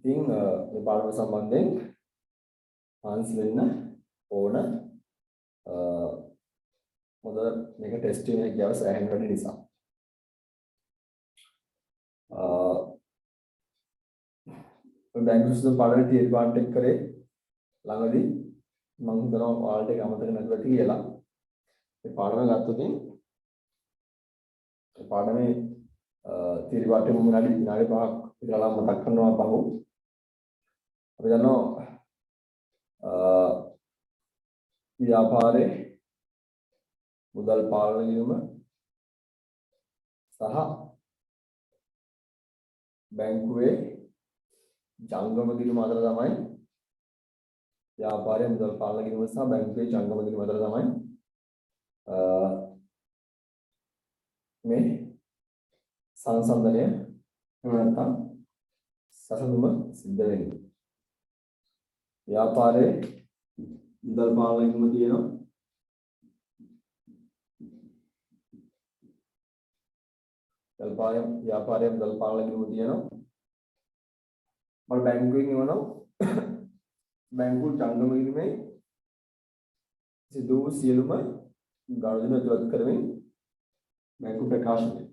ඉතින් මේ පාඩම සම්බන්ධයෙන් ආන්සර් වෙන්න ඕන මොකද මේක ටෙස්ට් එකේ ගියව සෑහෙන වැඩි නිසා. බැංකු සිස්ටම් පාඩමේ තියරි පාර්ට් එක කරේ ළඟදී මම හිතනවා ඔයාලට ඒක අමතක නැතුව ඇති කියලා. මේ පාඩම ගත්තොත් මේ පාඩමේ තියරි පාර්ට් එක විනාඩි 5ක් විතර ලා මතක් කරනවා පහු. අපි දන්නවා ව්‍යාපාරේ මුදල් පාලන ගිණුම සහ බැංකුවේ ජංගම ගිණුම අතර තමයි ව්‍යාපාරයේ මුදල් පාලන ගිණුම සහ බැංකුවේ ජංගම ගිණුම අතර තමයි මේ සංසන්දනය නැත්නම් සසඳුම සිද්ධ වෙන්නේ. ව්‍යාපාරයේ මුදල් පාලන ගිණුම තියෙනවා. ව්‍යාපාරයේ මුදල් පාලන ගිණුම තියෙනවා. මම බැංකුවෙන් එවනවා. බැංකු ජංගම ගිණුමේ සිදු වූ සියලුම ගනුදෙනු ඇතුළත් කරමින් බැංකු ප්‍රකාශනය.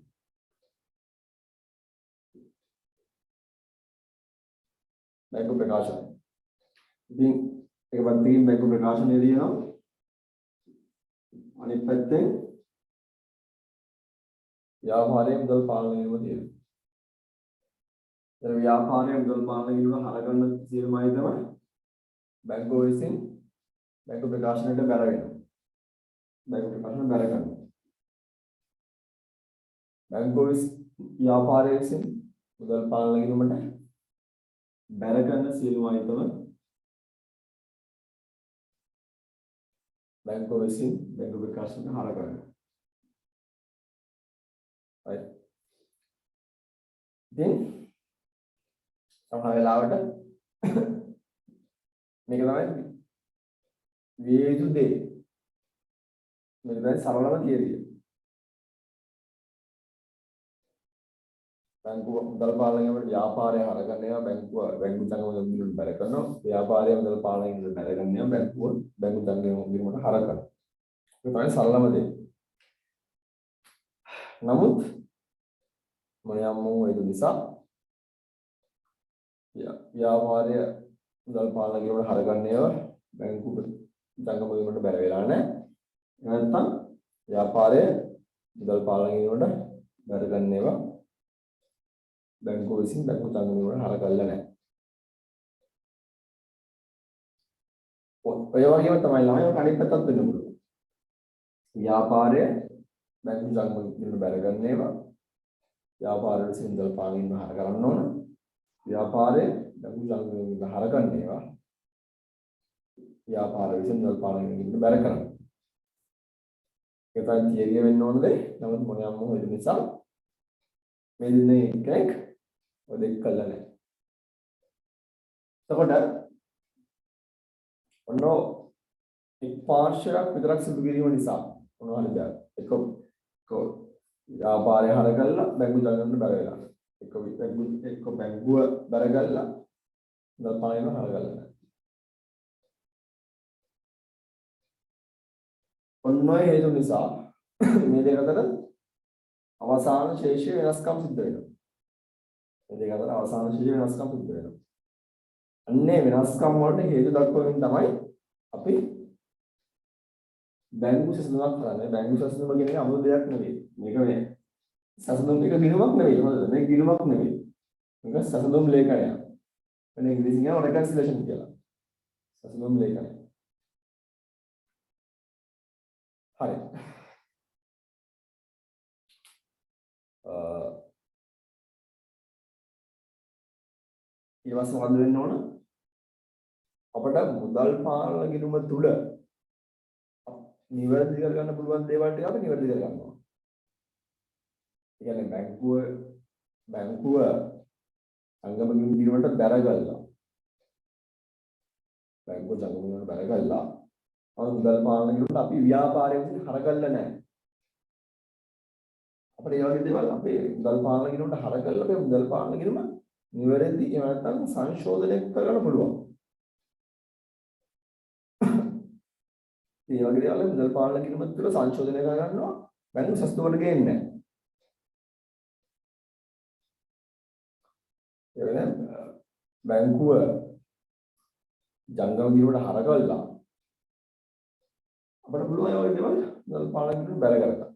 බැංකු ප්‍රකාශනය. ඉතින් ඒක පැත්තකින් බැංකු ප්‍රකාශනය දිනනවා. අනිත් පැත්තෙන් ව්‍යාපාරයේ මුදල් පාලන ගිණුම තියෙනවා. ඒ ව්‍යාපාරයේ මුදල් පාලන ගිණුම හරගන්න සියලුම අය තමයි බැංකුව විසින් බැංකු ප්‍රකාශනයට බැර වෙනවා. බැංකු ප්‍රකාශන බැර කරනවා. බැංකුව ව්‍යාපාරයේ විසින් මුදල් පාලන ගිණුමට බැර කරන සියලුම අය තමයි බැංකුව විසින් බැංකු ප්‍රකාශනයට හර කරනවා. right. ඉතින් සමහර වෙලාවට මේක තමයි විය යුතු දේ. මේක තමයි සරලම තියරිය. බැංකුව මුදල් පාලනයකට ව්‍යාපාරය හරගන්න ඒවා බැංකු ජංගම ගිණුමට බැර කරනවා. ව්‍යාපාරය මුදල් පාලනයකට බැර ගන්න ඒවා බැංකු ජංගම ගිණුමට හර කරනවා. ඒක තමයි සරලම දේ. නමුත් මොනියම් වූ නිසා ව්‍යාපාරය මුදල් පාලන ගිණුමට හරගන්න ඒවා බැංකු ජංගම ගිණුමට බැර වෙලා නැහැ. නැත්නම් ව්‍යාපාරය මුදල් පාලන ගිණුමට බැර ගන්න ඒවා බැංකුව විසින් බැංකු ජංගම ගිණුමට හරගල්ලා නැහැ. ඔය වගේම තමයි ළමයි අනිත් පැත්තත් වෙන්න පුළුවන්. ව්‍යාපාරය බැංකු ජංගම ගිණුමට බැර ගන්න ඒවා ව්‍යාපාර විසින් මුදල් පාලන ගිණුම හර කරන්න ඕන. ව්‍යාපාරය බැංකු ජංගම ගිණුමට හරගන්න ඒවා ව්‍යාපාර විසින් මුදල් පාලන ගිණුමට බැර කරනවා. ඒක තමයි තියරිය වෙන්න ඕනේ. නමුත් මොනියම් වූ හේතු නිසා මේ දෙන්නේ කෙනෙක් ඔය දෙක කළා නැහැ. එතකොට ඔන්න එක් පාර්ශ්වයක් විතරක් සිදු කිරීම නිසා මොනවද දෙයක් එක ව්‍යාපාරය හරගල්ලා බැංකු ජංගමයට බැර වෙලා එක බැංකුව බැරගල්ලා මුදල් පාලනය හරගල්ලා නැහැ. ඔන්න ඔය හේතු නිසා මේ දෙක අතර අවසාන ශේෂය වෙනස්කම් සිද්ධ වෙනවා. මේ දෙක අතර අවසාන ශේෂය වෙනස්කම් සිද්ධ වෙනවා. අන්නේ වෙනස්කම් වලට හේතු දක්වමින් තමයි අපි බැංකු සසඳුමක් කරන්නේ. බැංකු සසඳුම කියන්නේ අමුතු දෙයක් නෙවෙයි. මේක මේ සසඳුම් එක ගිණුමක් නෙවෙයි. හොඳද? මේක ගිණුමක් නෙවෙයි. මේක සසඳුම් ලේඛනයක්. වෙන ඉංග්‍රීසියෙන් කියනවා රෙකන්සිලේෂන් කියලා. සසඳුම් ලේඛනය. හරි. ඊළඟට මොකද වෙන්න ඕන? අපට මුදල් පාලන ගිණුම තුල නිවැරදි කරගන්න පුළුවන් දේවල් ටික අපි නිවැරදි කරගන්නවා. ඒ කියන්නේ බැංකුව ජංගම ගිණුමට බැරගල්ලා. බැංකුව ජංගම ගිණුමට බැරගල්ලා. මුදල් පාලන ගිණුමට අපි ව්‍යාපාරයෙන් හරගල්ලා නැහැ. අපිට ඒ වගේ දේවල් අපේ මුදල් පාලන ගිණුමට හරගල්ලා අපේ මුදල් පාලන ගිණුම නිවැරදි එහෙම නැත්නම් සංශෝධනය කරගන්න පුළුවන්. ඒ වගේ දේවල් මුදල් පාලන කිරීමත් තුළ සංශෝධනය කරගන්නවා බැංකු සස්තුවට ගේන්නේ නැහැ. ඒ වෙන බැංකුව ජංගම ගිරුවට හරකවලා අපිට පුළුවන් ඒ වගේ දේවල් මුදල් පාලන කිරීම බැල කරගන්න.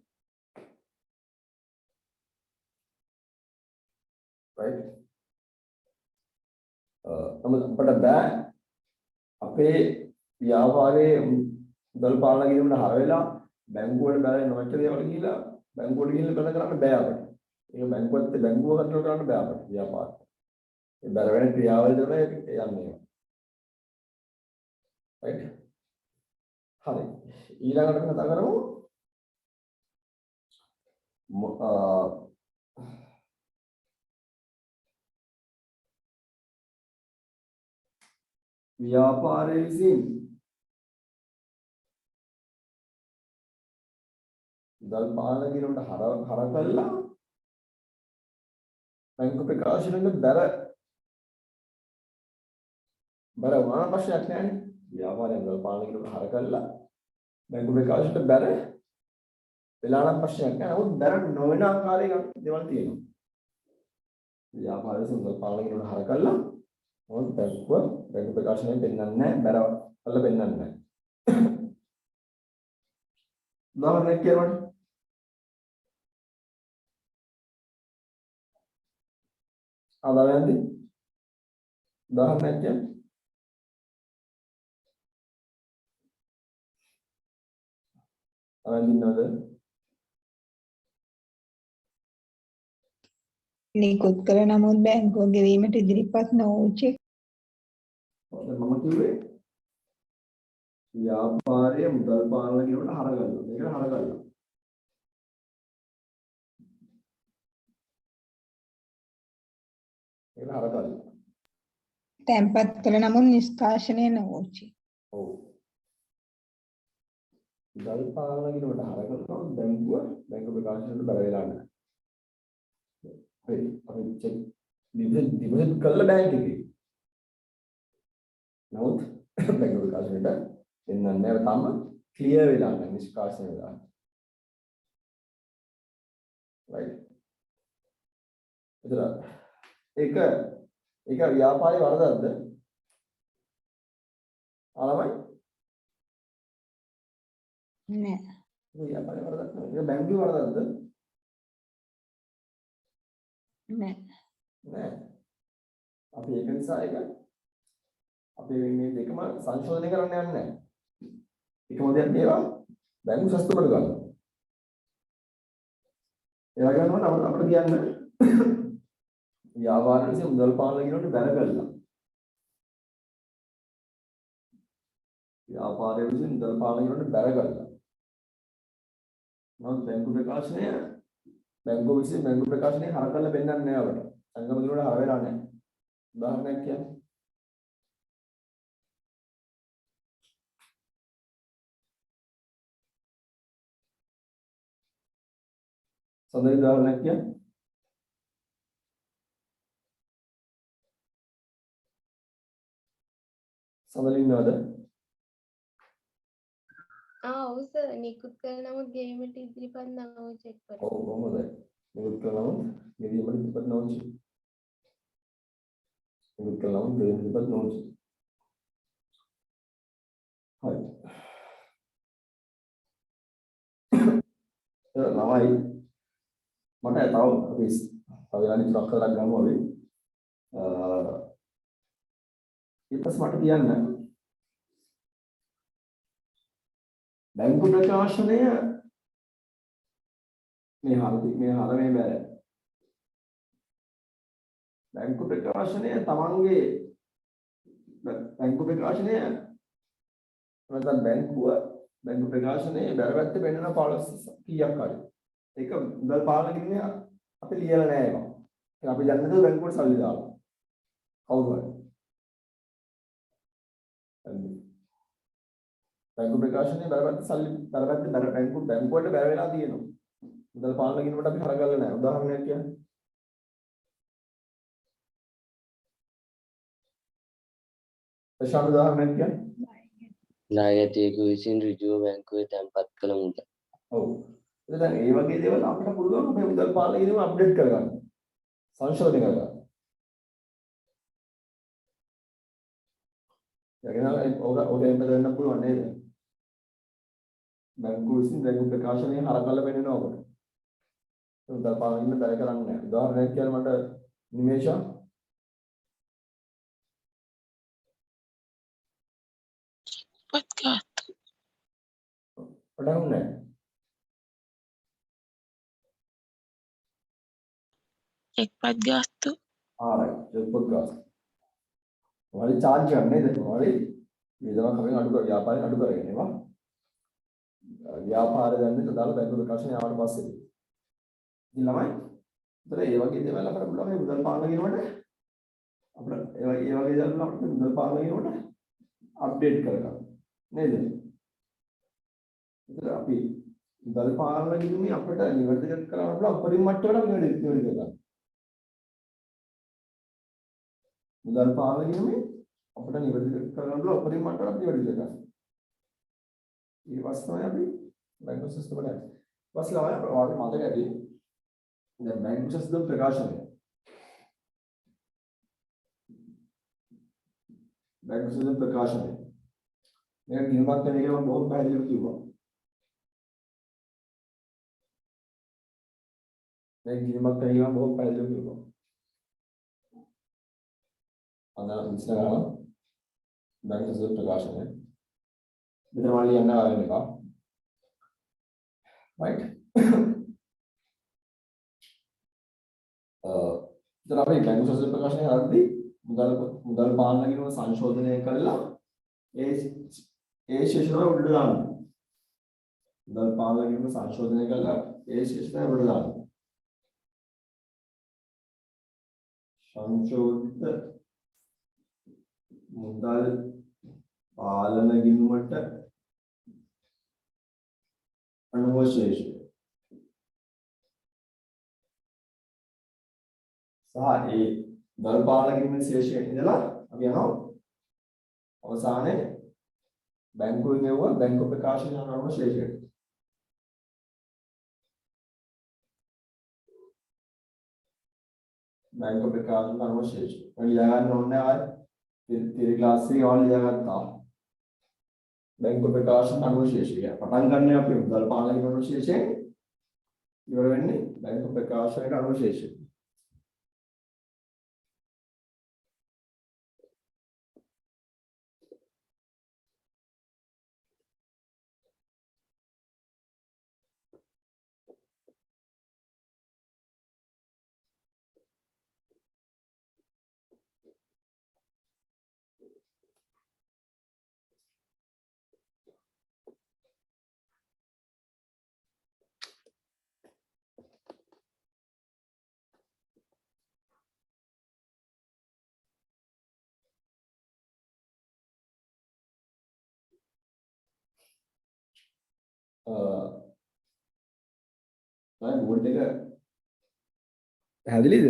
right නමුත් අපිට බෑ අපේ ව්‍යාපාරයේ මුදල් පාලන කිරීමට හර වෙලා බැංකුවට බැලේ නොමැච්ච දේවල් කියලා බැංකුවට ගිහින් බැල කරන්න බෑ අපිට. ඒක බැංකුව කන්ට්‍රෝල් කරන්න බෑ අපිට ව්‍යාපාරය. ඒ බැල වෙන ක්‍රියාවලිය තමයි යන්නේ. right හරි ඊළඟට කතා කරමු ව්‍යාපාරයේ විසින් මුදල් පාලන කිරීමට හර කළා බැංකු ප්‍රකාශනෙක බර වුණා ප්‍රශ්නයක් නැහැ. ව්‍යාපාරයෙන් මුදල් පාලන කිරීමට හර කළා බැංකු ප්‍රකාශනට බර වෙලා නම් ප්‍රශ්නයක් නැහැ. නමුත් බර නොවන ආකාරයක දේවල් තියෙනවා. ව්‍යාපාරයෙන් මුදල් පාලන කිරීමට හර කළා මොකද බැංකු ප්‍රකාශනයෙන් පෙන්වන්නේ නැහැ බර වල පෙන්වන්නේ නැහැ. උදාහරණයක් කියනවනේ ආදායම්දී උදාහරණයක් කියන්නේ ආනන්දිනවද නිකුත් කළ නමුත් බැංකුව ගෙවීමට ඉදිරිපත් නොවූ චෙක් මම කිව්වේ ව්‍යාපාරයේ මුදල් පාලන කිරීමට හර ගන්නවා. මේකට හර ගන්නවා. ඒක හර ගන්නවා. තැන්පත් කළ නමුත් නිෂ්කාශනය නොවූ චෙක්. ඔව්. මුදල් පාලන කිරීමට හර ගන්නවා බැංකු ප්‍රකාශනයට බර වෙලා නැහැ. හරි. අපි චෙක් ඩිපොසිට් කළා බැංක් එකේ. නමුත් බැංකු ප්‍රකාශනයට එන්නන්නේ නැහැ. තාම ක්ලියර් වෙලා නැහැ නිෂ්කාශනය වෙලා. right. ඒක ව්‍යාපාරයේ වරදක්ද? ආලමයි? නෑ. ව්‍යාපාරයේ වරදක් නෙවෙයි. ඒක බැංකුවේ වරදක්ද? නෑ. නෑ. අපි ඒක නිසා ඒක අපි මේ දෙකම සංශෝධනය කරන්න යන්නේ නැහැ. එකම දෙයක් මේවා බැංකු සස්තුවට ගන්නවා. ඒ වගේම තමයි අපිට කියන්න ව්‍යාපාරයේ මුදල් පාලන කිරීමට බැල කළා. ව්‍යාපාරයේ විසින් මුදල් පාලන කිරීමට බැල කළා. නමුත් බැංකු විසින් බැංකු ප්‍රකාශනය හර කළා වෙන්නන්නේ නැහැ අපට. සංගම දිනුවට හර වෙලා නැහැ. උදාහරණයක් කියන්නේ සඳහන් උදාහරණයක් කියන්නේ සමලින්නවද? ඔව් සර් නිකුත් කළ නමුත් ගෙවීමට ඉදිරිපත් නොවූ චෙක් වල. ඔව් කොහොමද? නිකුත් කළා නම් ගෙවීමට ඉදිරිපත් නොවන චෙක්. නිකුත් කළා නම් ගෙවීමට ඉදිරිපත් නොවන චෙක්. හරි. ළමයි මට තව අපි විනාඩි 3ක් කරලා ගමු අපි. ඊපස් මට කියන්න බැංකු ප්‍රකාශනය මේ හර මේ බැල බැංකු ප්‍රකාශනය තමන්ගේ බැංකු ප්‍රකාශනය නැත්නම් බැංකු ප්‍රකාශනයේ බැරවැත්ත පෙන්වන පාලස් කීයක් හරි ඒක මුදල් පාලන කිරීමේ අපි ලියලා නැහැ ඒක. ඒක අපි දන්නේ බැංකුවට සල්ලි දාලා. කවුරු හරි. බැංකු ප්‍රකාශනයේ බැරවැත්ත සල්ලි බැංකුවට බැර වෙලා තියෙනවා. මුදල් පාලන කිරීමට අපි හරගල්ලා නැහැ. උදාහරණයක් කියන්නේ ප්‍රශාන්ත උදාහරණයක් කියන්නේ. නායකයෙකු විසින් ඍජුව බැංකුවේ තැන්පත් කළ මුදල්. ඔව්. දැන් ඒ වගේ දේවල් අපිට පුළුවන් අපේ මුදල් පාලන කිරීම අප්ඩේට් කරගන්න. සංශෝධනය කරගන්න. ඔය එන්න පුළුවන් නේද? බැංකුව විසින් බැංකු ප්‍රකාශනයේ හරකල්ල වෙන්නනවා ඔකට. මුදල් පාලන කිරීම බැරි කරන්නේ නැහැ. උදාහරණයක් කියලා මට නිමේෂා podcast පටන් නැහැ. checkpad gastu right. Just podcast. ඔයාලේ charge ගන්න නේද? ඔයාලේ වේදනාවක් කමින් අඩු කර ව්‍යාපාරයෙන් අඩු කරගෙන ඒවා. ව්‍යාපාරය දැන්නේ තදාල බැංකු ප්‍රකාශනය ආවට පස්සේ. ඉතින් ළමයි ඒතර ඒ වගේ දේවල් අපිට පුළුවන් මේ මුදල් පාලන කියනකොට අපිට ඒ වගේ දේවල් අපිට මුදල් පාලන කියනකොට අප්ඩේට් කරගන්න. නේද? ඒතර අපි මුදල් පාලන කිරීමේ අපිට නිවැරදි කරන්න පුළුවන් උපරිම මට්ටමකට නිවැරදි කරගන්න. මුදල් පාලන කිරීමේ අපිට නිවැරදි කරගන්න පුළුවන් උපරිම මට්ටමකට නිවැරදි කරගන්න. ඊට පස්සේ තමයි අපි බැංකු සිස්ටම් එකට යන්නේ. ඊපස්සේ ළමයි ඔයාලට මතක ඇති දැන් බැංකු සිස්ටම් ප්‍රකාශනය. බැංකු සිස්ටම් ප්‍රකාශනය. මේක ගිණුමක් කරන එක මම බොහොම පැහැදිලිව කිව්වා. මේක ගිණුමක් කරන එක මම බොහොම පැහැදිලිව කිව්වා. අන්න විශ්ලේෂණ බැංකු සිස්ටම් ප්‍රකාශනය. මෙතන වල යන්න ආවෙන එක. right. ඉතින් අපි බැංකු සිස්ටම් ප්‍රකාශනය හරද්දී මුදල් පාලන කිරීම සංශෝධනය කළා ඒ ශේෂ්ත්‍රය උඩට දාන්න. මුදල් පාලන කිරීම සංශෝධනය කළා ඒ ශේෂ්ත්‍රය උඩට දාන්න. සංශෝධිත මුදල් පාලන ගිණුමට අනුව ශේෂ්ත්‍රය සහ ඒ මුදල් පාලන ගිණුමේ ශේෂ්ත්‍රයෙන් ඉඳලා අපි යනවා අවසානයේ බැංකුවෙන් එවුවා බැංකු ප්‍රකාශනය අනුව ශේෂ්ත්‍රයට. බැංකු ප්‍රකාශන අනුව ශේෂ්ත්‍රය. ඔය ලියා ගන්න ඕනේ ආයේ තිර ක්ලාස් එකේ ඔයාලා ලියාගත්තා. බැංකු ප්‍රකාශන අනුව ශේෂ්ත්‍රය. පටන් ගන්න අපි මුදල් පාලන ගිණුම අනුව ශේෂ්ත්‍රයෙන් ඉවර වෙන්නේ බැංකු ප්‍රකාශනයට අනුව ශේෂ්ත්‍රය. දැන් බෝඩ් එක පැහැදිලිද?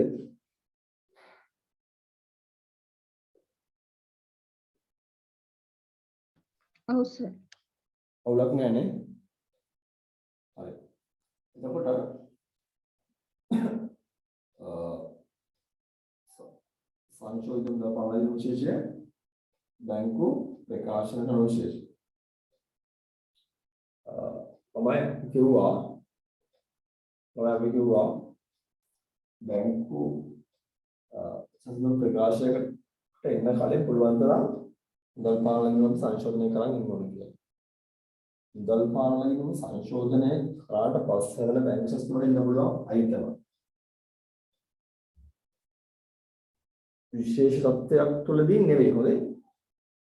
ඔව් සර්. අවුලක් නෑ නේ. හරි. එතකොට සංශෝධන පාලන විශේෂය බැංකු ප්‍රකාශන විශේෂය. තමයි කිව්වා බැංකු සංශෝධන ප්‍රකාශයකට එන්න කලින් පුළුවන් තරම් මුදල් පාලන ගිණුම සංශෝධනය කරන් ඉන්න ඕනේ කියලා. මුදල් පාලන ගිණුම සංශෝධනය කරාට පස්සේ හදන බැංකු සිස්ටම් වල ඉන්න පුළුවන් අයිතම. විශේෂ තත්ත්වයක් තුළදී නෙවෙයි හොඳේ.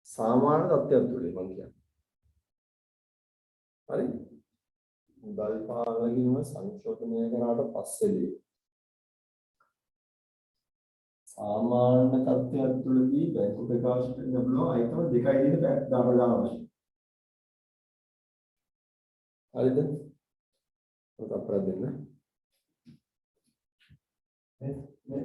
සාමාන්‍ය තත්ත්වයක් තුළදී මම කියන්නේ. හරි? මුදල් පාලන ගිණුම සංශෝධනය කරාට පස්සේදී සාමාන්‍ය තත්ත්වයක් තුළදී බැංකු ප්‍රකාශයට ඉන්න පුළුවන් අයිතම දෙකයි දෙක දාන්න අවශ්‍යයි. හරිද? ඔක අපරාධ දෙන්න. නේ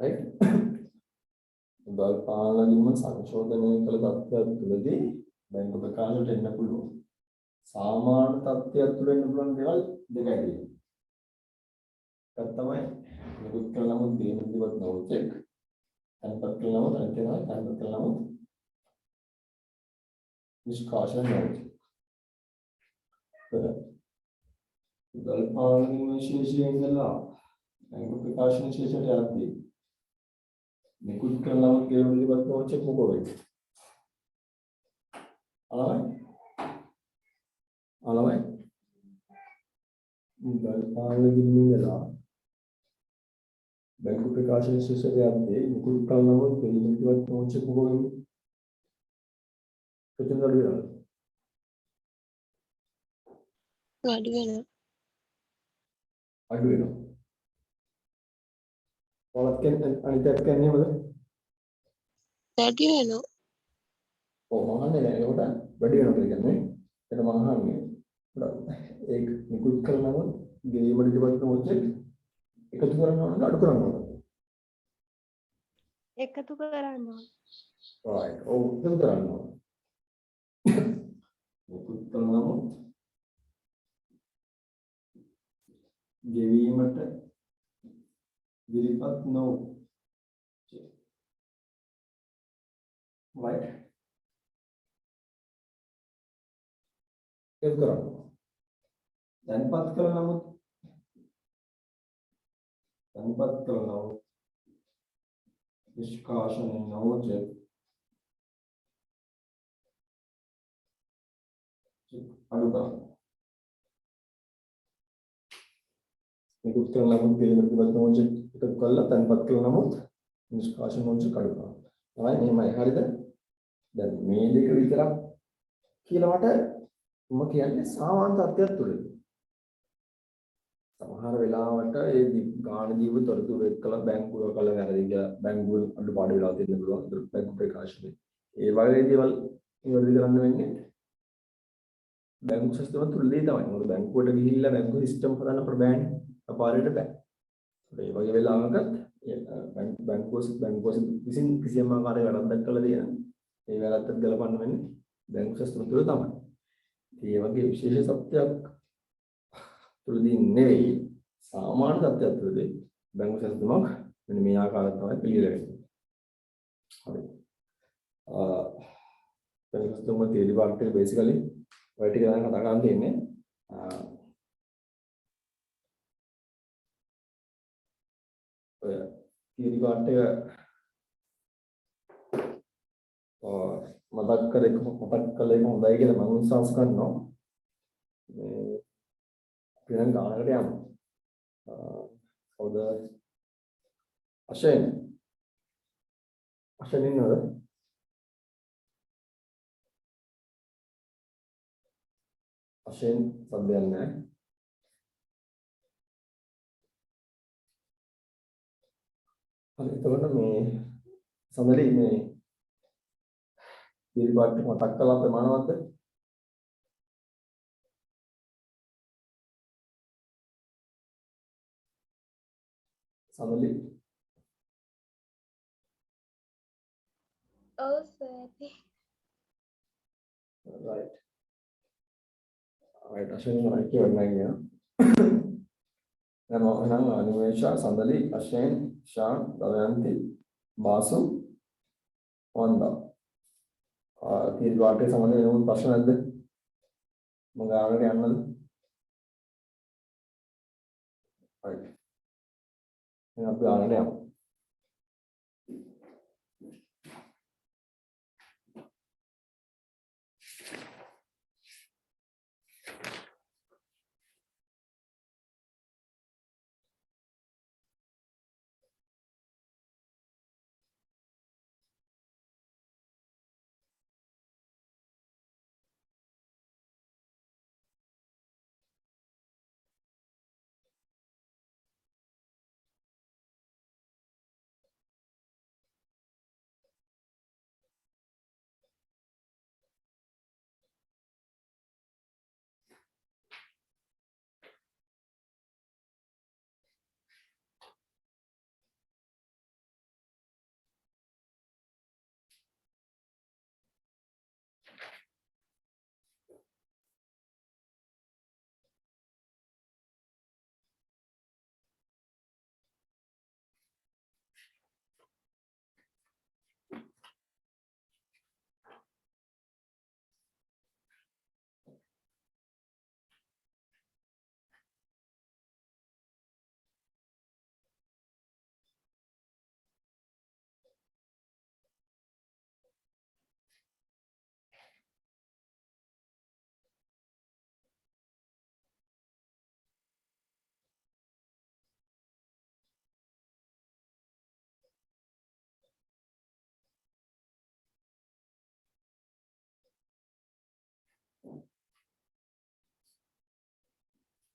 right? මුදල් පාලනයම සංශෝධනය කළ තත්ත්වයක් තුළදී බැංකු ප්‍රකාශයට එන්න පුළුවන්. සාමාන්‍ය තත්ත්වයක් තුළ එන්න පුළුවන් දේවල් දෙකයි තියෙන්නේ. එකක් තමයි නිකුත් කළ නමුත් ගේ ඉදිරිපත් නොවු චෙක්. තැන්පත් කළ නමුත් අනිත් ඒවා තැන්පත් කළ නමුත් නිෂ්කාශන නොවු චෙක්. මුදල් පාලන විශේෂයෙන් ඉඳලා බැංකු ප්‍රකාශන විශේෂයට යද්දී නිකුත් කළ නමුත් ගේ ඉදිරිපත් නොවු චෙක් මොකෝ වෙන්නේ? අලවයි මුදල් පාලන ඉඳලා බැංකු ප්‍රකාශන විශේෂයට යද්දී නිකුත් කළ නමුත් ගේ ඉදිරිපත් නොවු චෙක් මොකෝ වෙන්නේ? කොතනද වෙන්නේ? අඩු වෙනවා. අඩු වෙනවා. ඔයාලත් කියන්නේ අනිත් පැත්ත කියන්නේ මොකද? වැඩි වෙනවා. ඔව් මහන්නේ නෑ ඒකට වැඩි වෙනවා කියන්නේ. ඒක මහන්නේ. ඒක නිකුත් කරනම ගේම ඉදිරිපත් නොවුත් එකතු කරනවා නම් අඩු කරනවා. එකතු කරනවා. right. ඔව් එකතු කරනවා. නිකුත් කරනම ගෙවීමට ඉදිරිපත් නොවු right. එකතු කරනවා. තැන්පත් කළ නමුත් නිෂ්කාශන නොවුච අඩු කරනවා. නිකුත් කළ නමුත් ගේ ඉදිරිපත් නොවුච එකතු කළා තැන්පත් කළ නමුත් නිෂ්කාශන නොවුච අඩු කරනවා. තමයි එහෙමයි හරිද? දැන් මේ දෙක විතරක් කියලා මට මම කියන්නේ සාමාන්‍ය තත්ත්වයක් තුළදී. සමහර වෙලාවට ඒ ගාණ දීපු තොරතුරු එක්කලා බැංකුව කළ වැරදි කියලා බැංකුව අඩුපාඩු වෙලා තියෙන්න පුළුවන්. ඒක බැංකු ප්‍රකාශනයේ. ඒ වගේ දේවල් නිවැරදි කරන්න වෙන්නේ බැංකු සිස්ටම තුළදී තමයි. මොකද බැංකුවට ගිහිල්ලා බැංකු සිස්ටම් හදන්න අපට බෑනේ. අපාරයට බෑ. ඒ වගේ වෙලාවක බැංකුව විසින් කිසියම් ආකාරයක වැරද්දක් කළා දෙන ඒ වැරද්දත් ගලපන්න වෙන්නේ බැංකු සිස්ටම තුළ තමයි. ඒ වගේ විශේෂ සත්‍යයක් තුළදී නෙවෙයි සාමාන්‍ය තත්ත්වයක් තුළදී බැංකු සිස්ටමක් මෙන්න මේ ආකාරයට තමයි පිළියෙල වෙන්නේ. හරි. බැංකු සිස්ටම තියරි පාර්ට් එක බේසිකලි ඔය ටික දැන් කතා කරන්න තියෙන්නේ. ඔය තියරි පාර්ට් එක මතක් කළේ හොඳයි කියලා මම විශ්වාස කරනවා. මේ පිරන් ගානකට යමු. කවුද? අශෙන් ඉන්නවද? අශෙන් සද්දයක් නැහැ. හරි එතකොට මේ සඳලි මේ තියරි පාර්ට් එක මතක් කළා ප්‍රමාණවත්ද? සඳලි ඔව් සර්. right අශෙන් right කියවන්න ගියා. දැන් මොකනම් අනිමේෂා සඳලි අශෙන් ශාන් දවයන්ති බාසු වන්දා තියරි පාර්ට් එක සම්බන්ධයෙන් මොන ප්‍රශ්න නැද්ද? මම ගානකට යන්නද? right එහෙනම් අපි ගානකට යමු.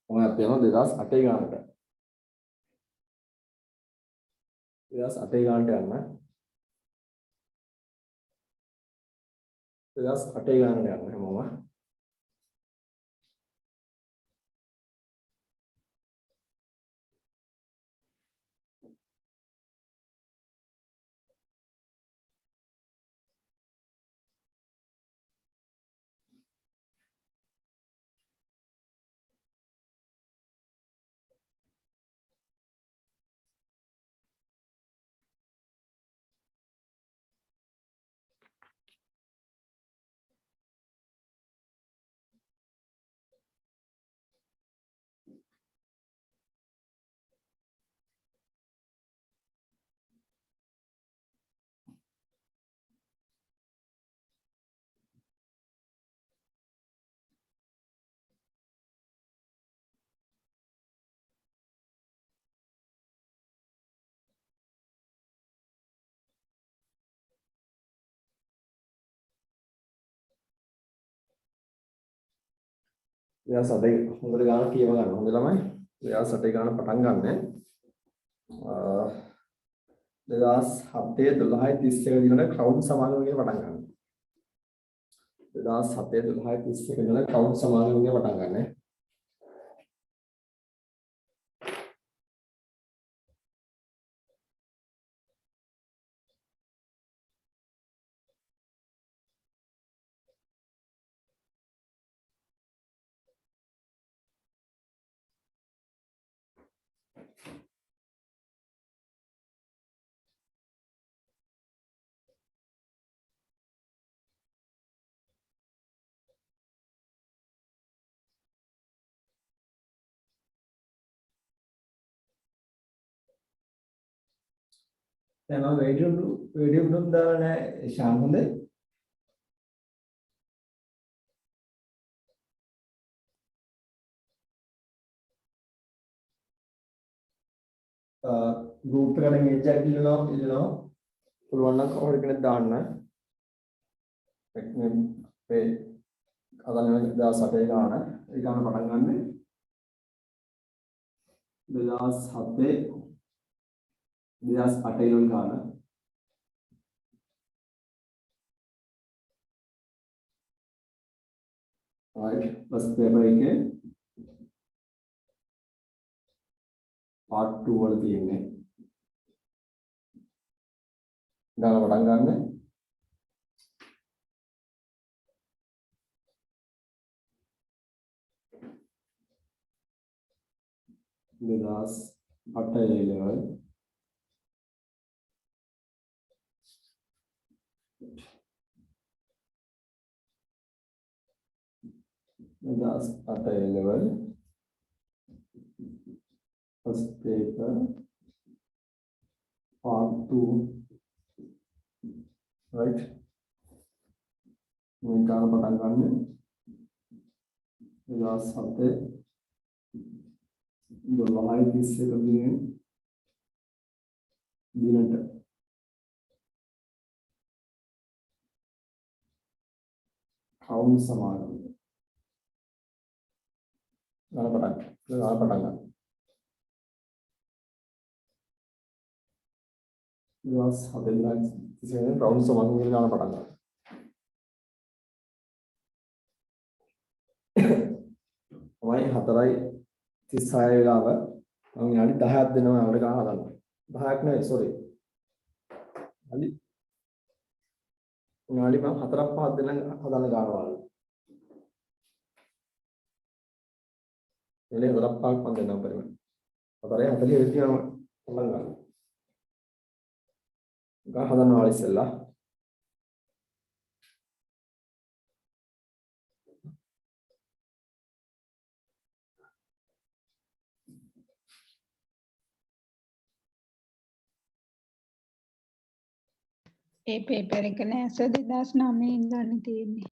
මොනවද තියෙනවා 2008 ගානට 2008 ගානට යන්න 2008 ගානට යන්න හැමෝම එයාස් අතේ හොඳට ගාන කියව ගන්න. හොඳ ළමයි. එයාස් අතේ ගාන පටන් ගන්න. 2007 12 31 දිනට ක්‍රවුඩ් සමාගමකින් පටන් ගන්න. 2007 12 31 දිනට ක්‍රවුඩ් සමාගමකින් පටන් ගන්න. දැන් මම වීඩියෝ ගෲප් දාලා නැහැ ශාන් හොඳේ. ගෲප් එකට එන්ගේජ් එකක් ඉල්ලනවා. පුළුවන් නම් කවුරු කෙනෙක් දාන්න. මේ අදන්නේ 2008 ගාන. ඒ ගාන පටන් ගන්න. 2007 2008 ඉලන් ගාන. right first paper එකේ part 2 වල තියෙන්නේ. ගාන පටන් ගන්න. දෙදාස් 8 level dedas 8 level first paper part 2 right මේ ගාන පටන් ගන්න. dedas 7 12 31 දිනට කවුන්ට් සමාගම ගාන පටන් ගන්න. dedas 7 ඉතින් කවුන්ට් සමාගම කියන ගාන පටන් ගන්න. තමයි 4:36 වෙලාව මම විනාඩි 10ක් දෙනවා අපිට ගාන හදන්න. 10ක් නෙවෙයි sorry. හරි. විනාඩි මම 4ක් 5ක් දෙන්න හදන්න ගාන වල. එනේ 4ක් 5ක් මම දෙන්නම් පරිමේ. 4:40 වෙද්දී මම පටන් ගන්නවා. ගාන හදන්න ඕනේ ඉස්සෙල්ලා. ඒ පේපර් එක නෑ සර් 2009 ඉඳන් තියෙන්නේ.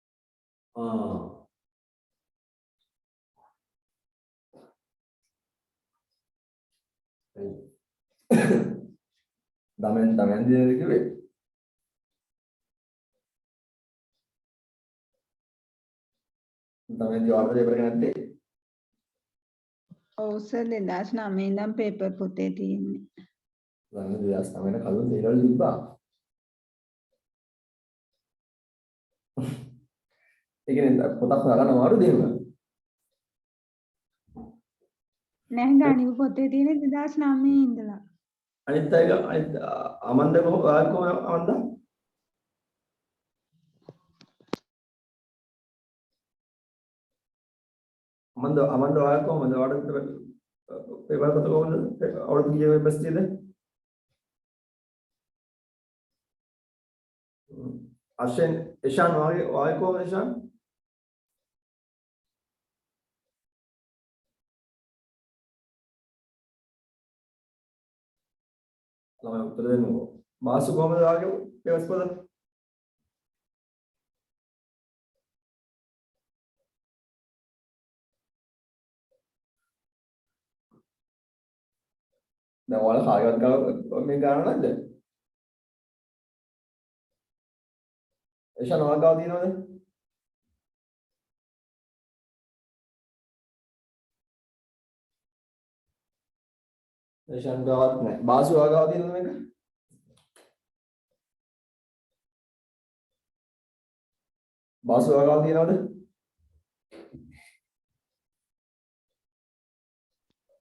දමෙන් දිනේද කිව්වේ? දමෙන් ජවාබ් දෙන්න නැත්තේ. ඔව් සර් 2009 ඉඳන් පේපර් පොතේ තියෙන්නේ. දැන් 2009 කලින් දේවල් තිබ්බා. ඒ කියන්නේ පොතක් හොයාගන්න අමාරුද එහෙම? නැහැ ගණිත පොතේ තියෙන්නේ 2009 ඉඳලා. අනිත් අය අමන්ද ඔයාලා කොහොමද අමන්ද? අමන්ද ඔයාලා කොහොමද? ඔයාලට පේපර් පොත කොහොමද? අවුරුදු කීයේ පෙපර්ස් තියෙද? අෂෙන් ඉෂාන් ඔයාලා කොහොමද ඉෂාන්? ළමයි උත්තර දෙන්නකෝ. මාසු කොහමද ඔයාගේ පේපර්ස් පොත? දැන් ඔයාලා කාගේවත් ගාව මේ ගාන නැද්ද? ඉෂාන් ඔයාලා ගාව තියෙනවද? ඉෂාන් ගාවත් නැහැ. මාසු ඔයාලා ගාව තියෙනවද මේක? මාසු ඔයාලා ගාව තියෙනවද?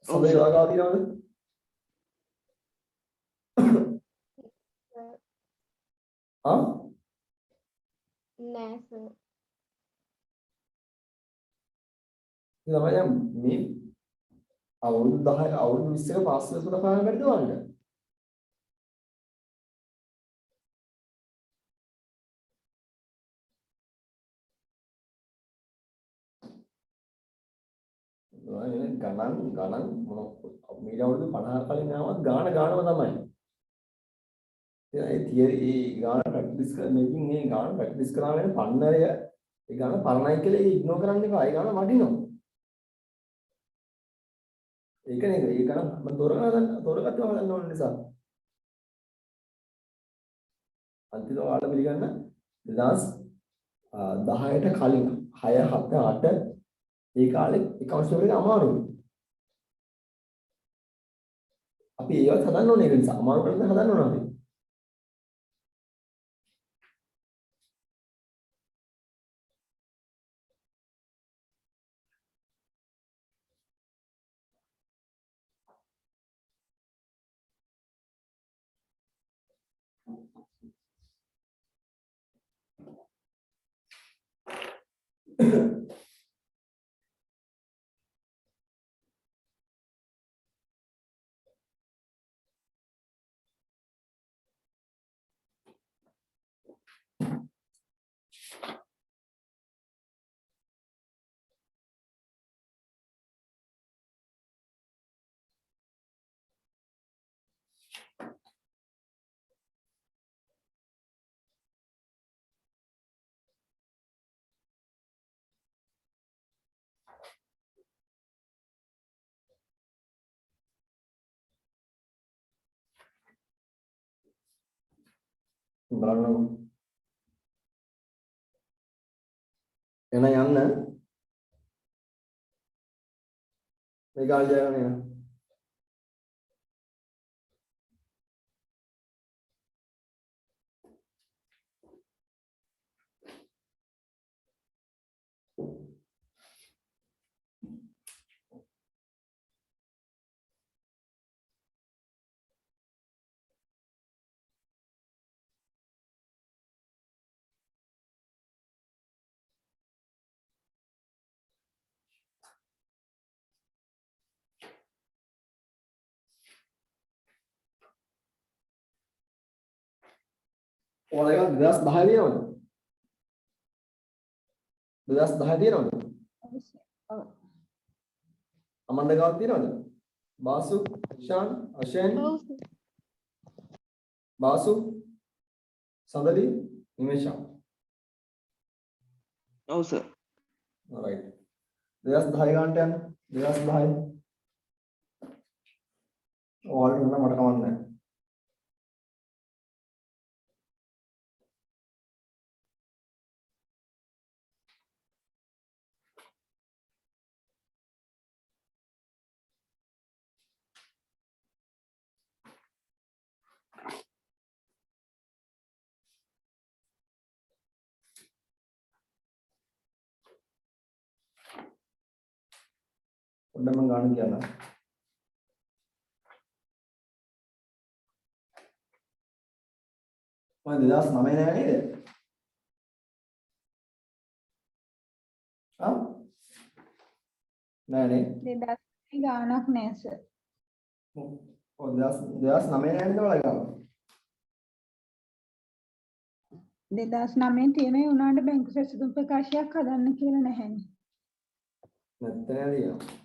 සමේ ඔයාලා ගාව තියෙනවද? ආ නෑ සර්. ළමයි දැන් මේ අවුරුදු 10 අවුරුදු 20ක පාස් කරලා සුදා පාන බැරිද වන්න? ගණන් මොන මීට අවුරුදු 50 කලින් ආවත් ගානම තමයි. ඒ තියරි ඒ ගාන ප්‍රැක්ටිස් කර මේකින් මේ ගාන ප්‍රැක්ටිස් කරාගෙන පන්නරය ඒ ගාන පරණයි කියලා ඉග්නෝර් කරන්න එපා. ඒ ගාන වටිනවා. ඒකනේ ඒ ගාන මම තෝරගත්තා හදන්න ඕන නිසා. අන්තිම ඔයාලා පිළිගන්න 2010ට කලින් 6 7 8 ඒ කාලේ එකවස් වලට අමාරුයි. අපි ඒවත් හදන්න ඕනේ ඒ නිසා අමාරු කරලා හදන්න ඕනේ අපි. බලන්න එන යන්න මේ කාලේ ජය ගන්න එන ඔයාලා 2010 තියෙනවද? 2010 තියෙනවද? ඔව්. අමන්ද ගාව තියෙනවද? බාසු, ඉෂාන්, අෂෙන්, ඔව් සර්. බාසු, සඳලි, නිමේෂා. ඔව් සර්. alright. 2010 ගානට යන්න. 2010. ඔයාලට නම් මට කවන්න නැහැ. පොඩ්ඩක් මම ගාන කියන්න. ඔය 2009 නෑ නේද? ආ? නෑ නේ. 2000 ගාණක් නෑ සර්. ඔය 2009 නෑ නේද ඔයාලා ගාන? 2009 තියෙන උනාට බැංකු සැසඳුම් ප්‍රකාශයක් හදන්න කියලා නැහැනේ. නැත්නම් නෑ තියෙනවා.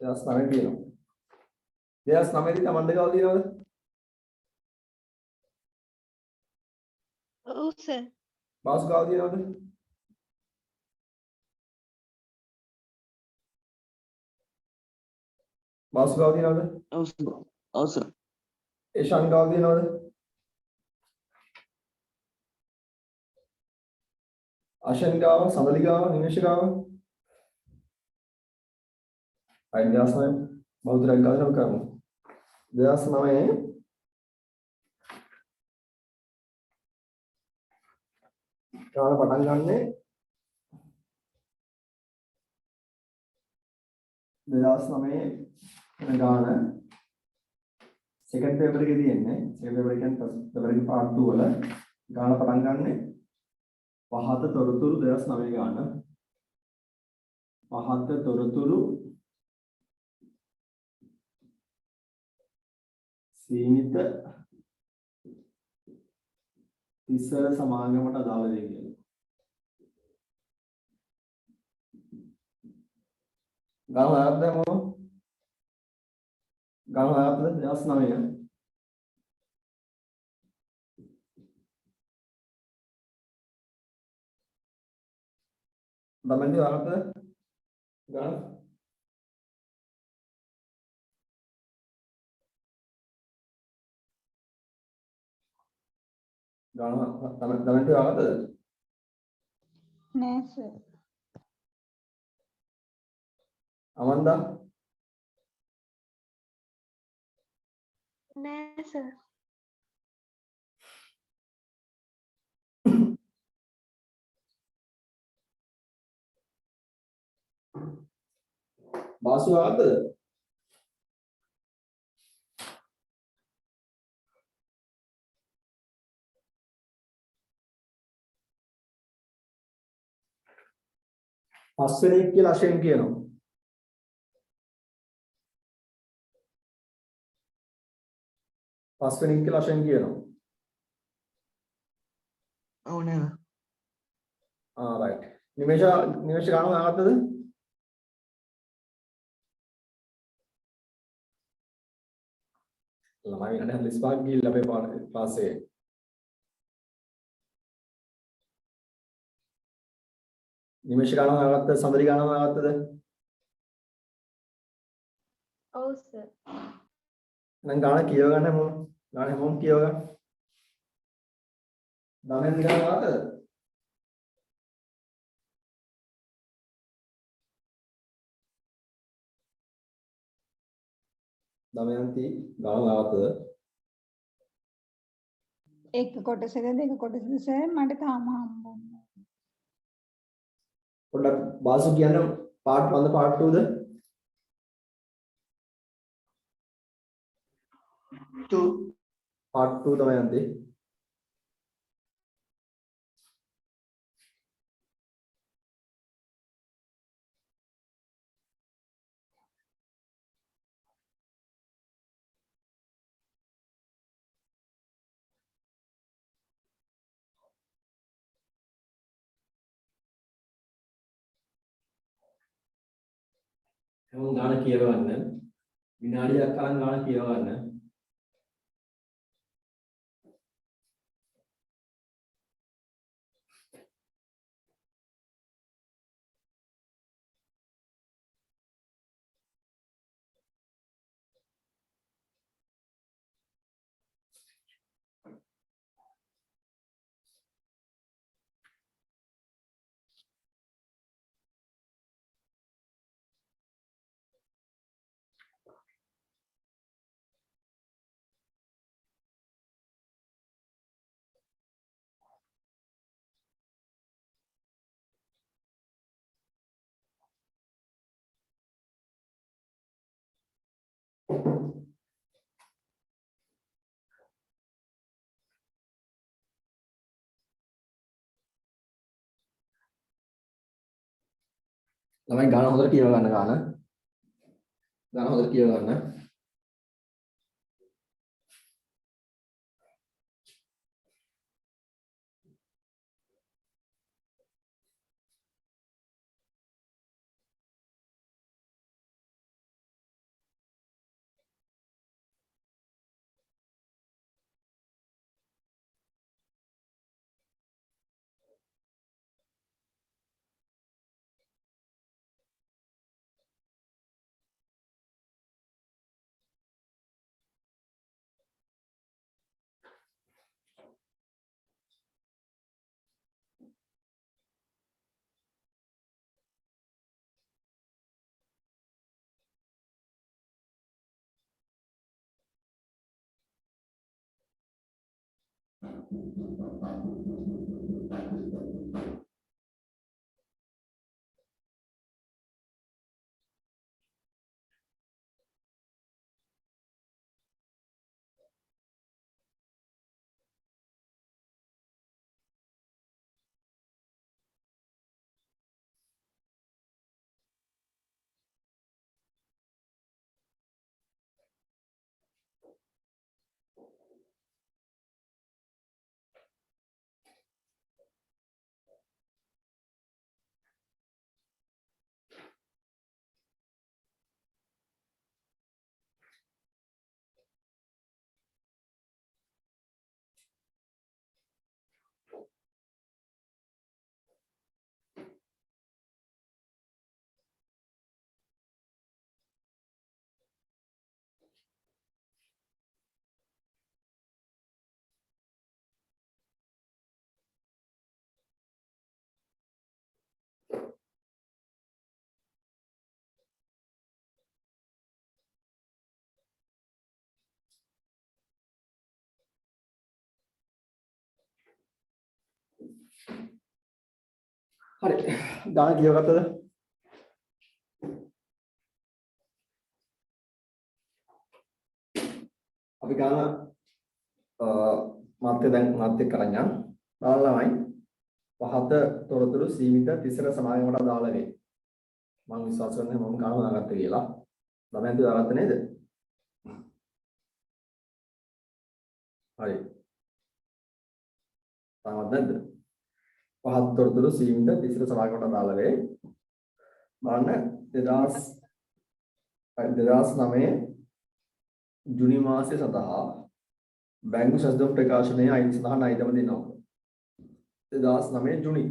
2009 තියෙනවා. 2009 දී තමන්ද ගාව තියෙනවද? ඔව් සර්. බාස් ගාව තියෙනවද? බාස් ගාව තියෙනවද? ඔව් සර්. ඒෂාන් ගාව තියෙනවද? ආශන් ගාව, සමලි ගාව, නිමේෂ ගාව. අය 2009 බෞද්ධ ගාව කරමු. 2009 ගාන පටන් ගන්නෙ 2009 වෙන ගාන සෙකන්ඩ් පේපර් එකේ තියෙන්නේ. සෙකන්ඩ් පේපර් එකෙන් පේපර් එකේ පාර්ට් 2 වල ගාන පටන් ගන්නෙ පහත තොරතුරු 2009 ගාන. පහත තොරතුරු සීමිත තිසර සමාගමට අදාළ වේ කියලා. ගාන හොයාගත්තද මොකද? ගාන හොයාගත්තද 2009? දමන්දි හොයාගත්තද? ගාන දමන්දි හොයාගත්තද? නෑ සර්. අමන්දා නෑ සර්. බාසු හොයාගත්තද? පස්වෙනි එක කියලා අශෙන් කියනවා. පස්වෙනි එක කියලා අශෙන් කියනවා. ඔව් නේද? රයිට්. නිමේෂ ගාන හොයාගත්තද? ළමයි වෙනද ලිස්පාක් ගිහිල්ලා අපේ ක්ලාස් එකේ. නිමේෂ ගාන හොයාගත්තද? සඳරි ගාන හොයාගත්තද? ඔව් සර්. නම් ගාන කියව ගන්න හැමෝම. ගාන හැමෝම කියව ගන්න. දමෙන් ගාන හොයාගත්තද? දමයන්ති ගාන හොයාගත්තද? එක කොටසක දෙක කොටසක සර් මට තාම හම්බුනේ. පොඩ්ඩක් බාසු කියන්න පාර්ට් 1ද පාර්ට් 2ද? 2 පාර්ට් 2 දමයන්ති. හැමෝම ගාන කියව ගන්න. විනාඩියක් තරම් ගාන කියව ගන්න. ළමයි ගාන හොඳට කියව ගන්න ගාන හොඳට කියව ගන්න. හරි. ගාන කියවගත්තද? අපි ගාන මාත්‍ය දැන් මාත්‍ය කරන් යන්න. බලන්නමයි පහත තොරතුරු සීමිත තිසර සමාගමකට අදාළ වේ. මම විශ්වාස කරනවා මම ගාන දාගත්තා කියලා. ළමයන්ට දාගත්ත නේද? හරි. තාමත් නැද්ද? පහත් තොරතුරු සීමිත තිසර සමාගමකට අදාළ වේ. බලන්න 2009 ජුනි මාසයේ සඳහා බැංකු සැසඳුම් ප්‍රකාශනයේ අයින් සඳහන් අයිතම දෙනවා. 2009 ජුනි.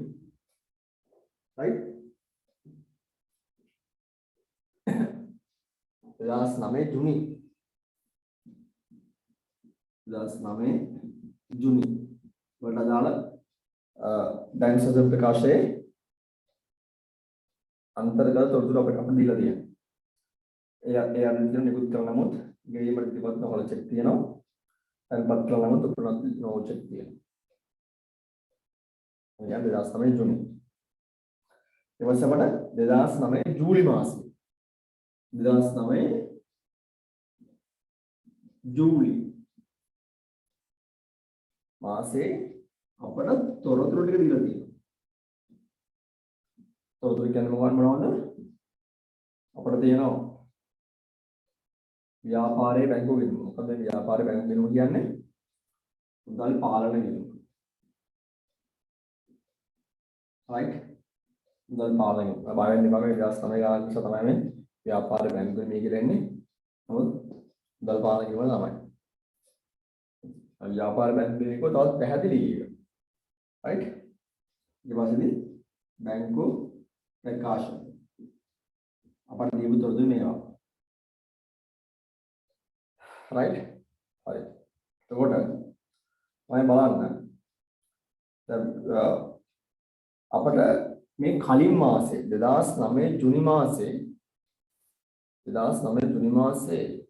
right? 2009 ජුනි. 2009 ජුනි. වලට අදාළ බැංකු සැසඳුම් ප්‍රකාශයේ අන්තර්ගත තොරතුරු අපිට දීලා තියෙනවා. ඒ අනුව නිකුත් කරන නමුත් ගෙවීමට ඉදිරිපත් නොවන චෙක් තියෙනවා. තැන්පත් කරන නමුත් උපනත් නෝ චෙක් තියෙනවා. එයා 2009 ජූනි. ඊපස්සේ අපට 2009 ජූලි මාසෙ. 2009 ජූලි මාසෙ අපට තොරතුරු ටික දීලා තියෙනවා. තොරතුරු කියන්නේ මොනවද? අපිට තියෙනවා ව්‍යාපාරයේ බැංකුව ගිණුම. මොකද ව්‍යාපාරයේ බැංකුව ගිණුම කියන්නේ මුදල් පාලන ගිණුම. right? මුදල් පාලන ගිණුම. බාවෙන් විභාගයේ 2009 ගානක් නිසා තමයි මේ ව්‍යාපාරයේ බැංකුව මේ කියලා එන්නේ. නමුත් මුදල් පාලන ගිණුම තමයි. ව්‍යාපාර බැංකුව එක තවත් පැහැදිලි එක. right? ඊට පස්සේ බැංකුව ප්‍රකාශන. අපට දීපු තොරතුරු මේවා. right? හරි. එතකොට මම බලන්න. දැන් අපට මේ කලින් මාසේ 2009 ජුනි මාසේ 2009 ජුනි මාසේ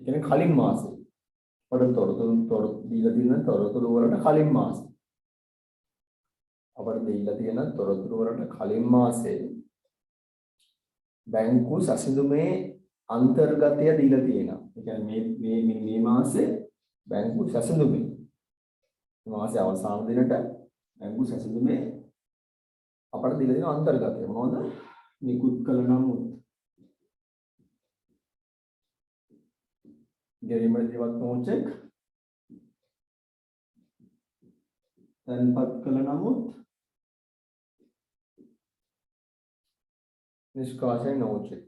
කියන්නේ කලින් මාසේ අපට තොරතුරු දීලා තියෙන තොරතුරු වලට කලින් මාසේ අපට දීලා තියෙන තොරතුරු වලට කලින් මාසේ බැංකු සැසඳුමේ අන්තර්ගතය දීලා තියෙනවා. ඒ කියන්නේ මේ මාසේ බැංකු සැසඳුමේ මේ මාසේ අවසාන දිනට බැංකු සැසඳුමේ අපට දීලා තියෙන අන්තර්ගතය මොනවද? නිකුත් කළ නමුත් ගෙරීමට ඉදිරිපත් නොවන චෙක් තැන්පත් කළ නමුත් නිෂ්කාශනය නොවන චෙක්.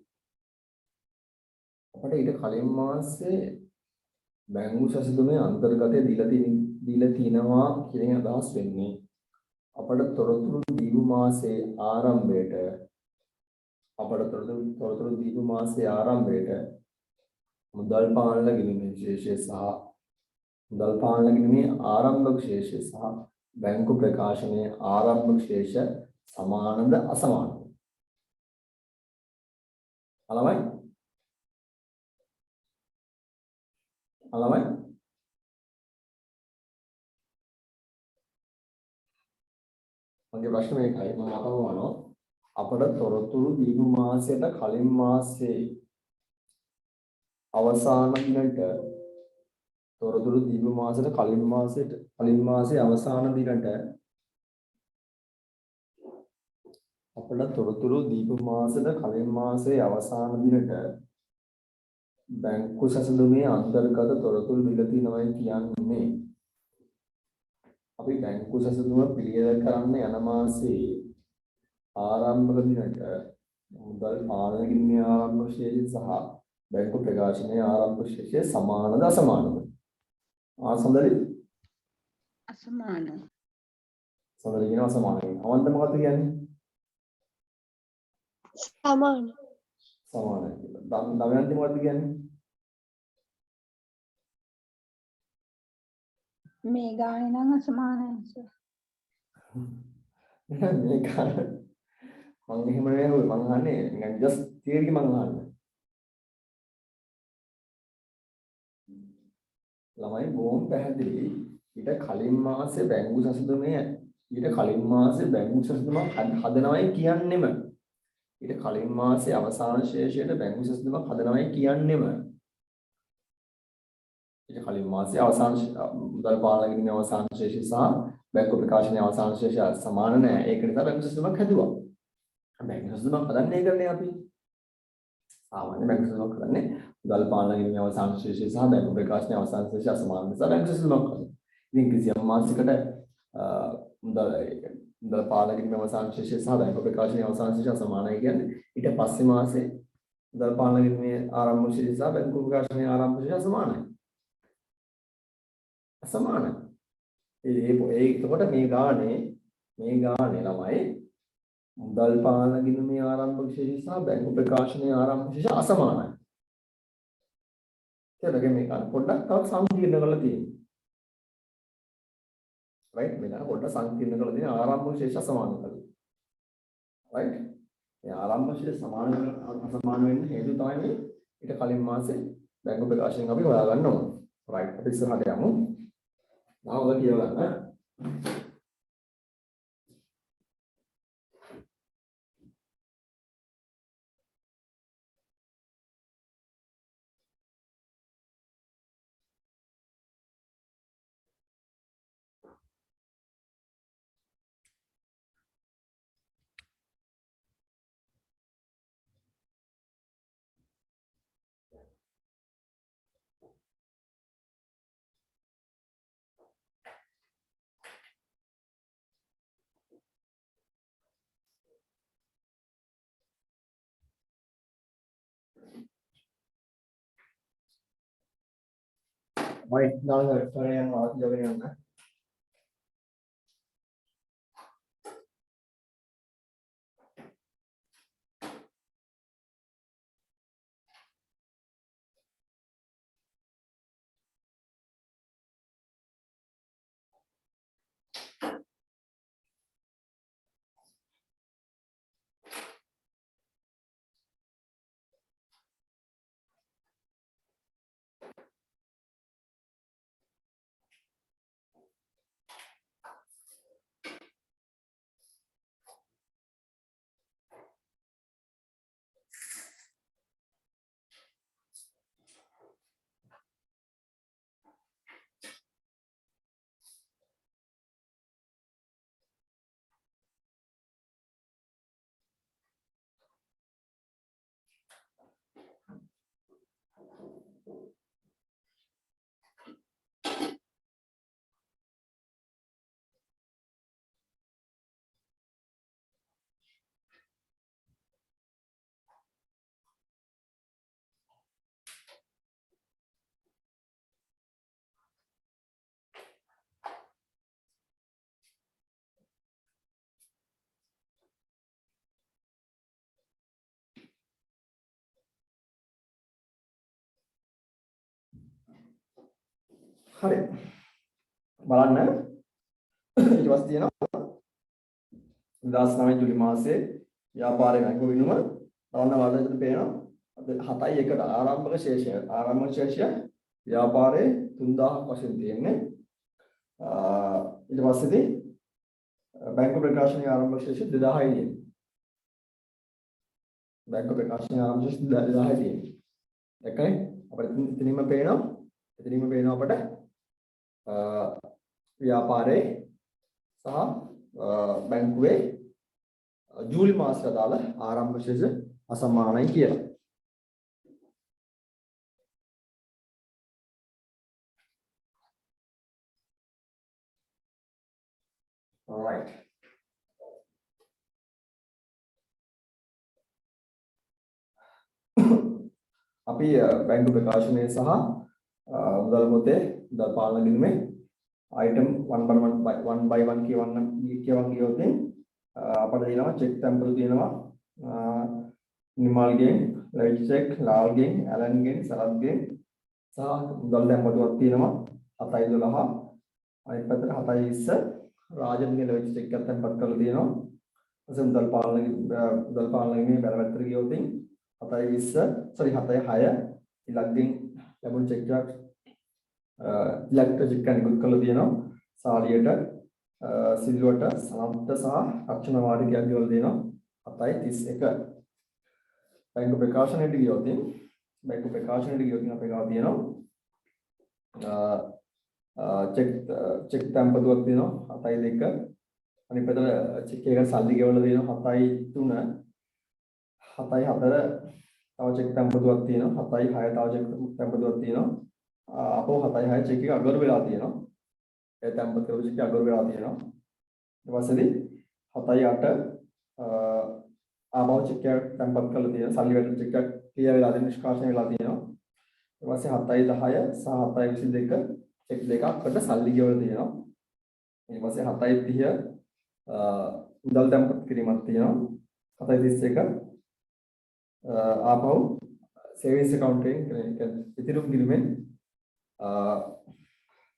අපිට ඊට කලින් මාසේ බැංකු සැසඳුමේ අන්තර්ගතය දීලා තිනවා කියන අදහස් වෙන්නේ. අපට තොරතුරු දීපු මාසේ ආරම්භයට මුදල් පාලන ගිණුමේ ශේෂය සහ මුදල් පාලන ගිණුමේ ආරම්භක ශේෂය සහ බැංකු ප්‍රකාශනයේ ආරම්භක ශේෂ සමානද අසමානද? අලවයි මගේ ප්‍රශ්නේ මේකයි මම අහනවා අපට තොරතුරු දීපු මාසයට කලින් මාසේ අවසාන දිනට තොරතුරු දීපු මාසයට කලින් මාසේ අවසාන දිනට අපට තොරතුරු දීපු මාසයට කලින් මාසේ අවසාන දිනට බැංකු සැසඳුමේ අන්තර්ගත තොරතුරු දීලා තියෙනවා කියන්නේ අපි බැංකු සැසඳුම පිළියෙල කරන්න යන මාසේ ආරම්භක දිනට මුදල් පාලන ගිණුමේ ආරම්භක ශේෂය සහ බැංකු ප්‍රකාශනයේ ආරම්භක ශේෂය සමානද අසමානද? සඳලි අසමානයි. සඳලි කියන අසමානයි. අවන්ත මොකක්ද කියන්නේ? සමාන. සමානයි කියලා. දමයන්ති මොකක්ද කියන්නේ? මේ ගානේ නම් අසමානයි සර්. මේ කාර මම එහෙම නෙවෙයි මම අහන්නේ නිකන් ජස්ට් තියරි මම අහන්නේ. ළමයි බොහොම පැහැදිලි. ඊට කලින් මාසේ බැංකු සැසඳුමේ හදනවයි කියන්නෙම ඊට කලින් මාසේ අවසාන ශේෂයට බැංකු සැසඳුමක් හදනවයි කියන්නෙම ඊට කලින් මාසේ අවසාන මුදල් පාලන ගිණුමේ අවසාන ශේෂය සහ බැංකු ප්‍රකාශනයේ අවසාන ශේෂය සමාන නැහැ. ඒක නිසා බැංකු සැසඳුමක් හැදුවා. බැංකු සැසඳුමක් හදන්නේ ඒකනේ අපි. සාමාන්‍ය බැංකු සැසඳුමක් හදන්නේ මුදල් පාලන ගිණුමේ අවසාන ශේෂය සහ බැංකු ප්‍රකාශනයේ අවසාන ශේෂය අසමාන නිසා බැංකු සැසඳුමක් හදනවා. ඉතින් කිසියම් මාසයකට මුදල් පාලන ගිණුමේ අවසාන ශේෂය සහ බැංකු ප්‍රකාශනයේ අවසාන ශේෂය අසමානයි කියන්නේ ඊට පස්සේ මාසේ මුදල් පාලන ගිණුමේ ආරම්භ ශේෂය සහ බැංකු ප්‍රකාශනයේ ආරම්භ ශේෂය අසමානයි. අසමානයි. එතකොට මේ ගානේ ළමයි මුදල් පාලන ගිණුමේ ආරම්භක ශේෂය සහ බැංකු ප්‍රකාශනයේ ආරම්භක ශේෂය අසමානයි. ඒක මේක පොඩ්ඩක් තව සංකීර්ණ කරලා තියෙනවා. right මේක පොඩ්ඩක් සංකීර්ණ කරලා තියෙන ආරම්භක ශේෂය අසමාන කරලා. right මේ ආරම්භක ශේෂය අසමාන වෙන්න හේතුව තමයි මේ ඊට කලින් මාසේ බැංකු ප්‍රකාශනයෙන් අපි හොයාගන්න ඕන. right අපි ඉස්සරහට යමු. Now ඔබ කියලා ගන්න. Right, now sorry I'm not joking on that. හරි. බලන්න. ඊට පස්සේ තියෙනවා 2009 ජූලි මාසයේ ව්‍යාපාරයේ බැංකු විනුම බලන්න වලට පේනවා 7.1ට ආරම්භක ශේෂය. ආරම්භක ශේෂය ව්‍යාපාරයේ 3000ක් වශයෙන් තියෙන්නේ. ඊට පස්සේදී බැංකු ප්‍රකාශනයේ ආරම්භක ශේෂය 2000යි තියෙන්නේ. බැංකු ප්‍රකාශනයේ ආරම්භක ශේෂය 2000යි තියෙන්නේ. එකයි අපිට එතනින්ම පේනවා අපට ව්‍යාපාරයේ සහ බැංකුවේ ජූලි මාසයට අදාළ ආරම්භ ශේෂ අසමානයි කියලා. All right. අපි බැංකු ප්‍රකාශනයේ සහ මුදල් පොතේ මුදල් පාලන ගිණුමේ item 1 by 1 කියවන්න ගියොත් අපිට තියෙනවා චෙක් තැන්පතු තියෙනවා නිමල් ගෙන් ලයිට් චෙක් ලාල් ගෙන් ඇලන් ගෙන් සරත් ගෙන් සහ මුදල් තැන්පතුවක් තියෙනවා 7.12 අනිත් පැත්තට 7.20 රාජන් ගෙන් ලයිට් චෙක් එකක් තැන්පත් කරලා තියෙනවා ඊට මුදල් පාලනයේ බැලපත්‍ර ගියොත් 7.6 ඉලක්කෙන් ලැබුණු චෙක් එකක් ඉලක්ක චෙක් එකක් නිකුත් කරලා තියෙනවා සාලියට සිල්වට සමත්ත සහ රක්ෂණ වාරිකයක් ගෙවලා දෙනවා 7.31 බැංකු ප්‍රකාශනයට ගියොත් අපේ ගාව තියෙනවා චෙක් තැන්පතුවක් තියෙනවා 7.2 අනිත් පැත්තට චෙක් එක සල්ලි ගෙවලා දෙනවා 7.3 7.4 තව චෙක් තැන්පතුවක් තියෙනවා 7.6 තව චෙක් තැන්පතුවක් තියෙනවා අපෝ 7.6 චෙක් එක අගරු වෙලා තියෙනවා ඒ තැන්පත් කරපු චෙක් එක අගරු වෙලා තියෙනවා ඊට පස්සේදී 7.8 ආපහු චෙක් එක තැන්පත් කරලා තියෙනවා සල්ලි වැටෙන චෙක් එක ක්ලියර් වෙලා තියෙන නිෂ්කාශනය වෙලා තියෙනවා ඊට පස්සේ 7.10 සහ 7.22 චෙක් දෙකක් අපිට සල්ලි ගෙවලා තියෙනවා ඊට පස්සේ 7.30 මුදල් තැන්පත් කිරීමක් තියෙනවා 7.31 ආපහු සේවිංස් account එකෙන් ඉතිරි ගිණුමෙන්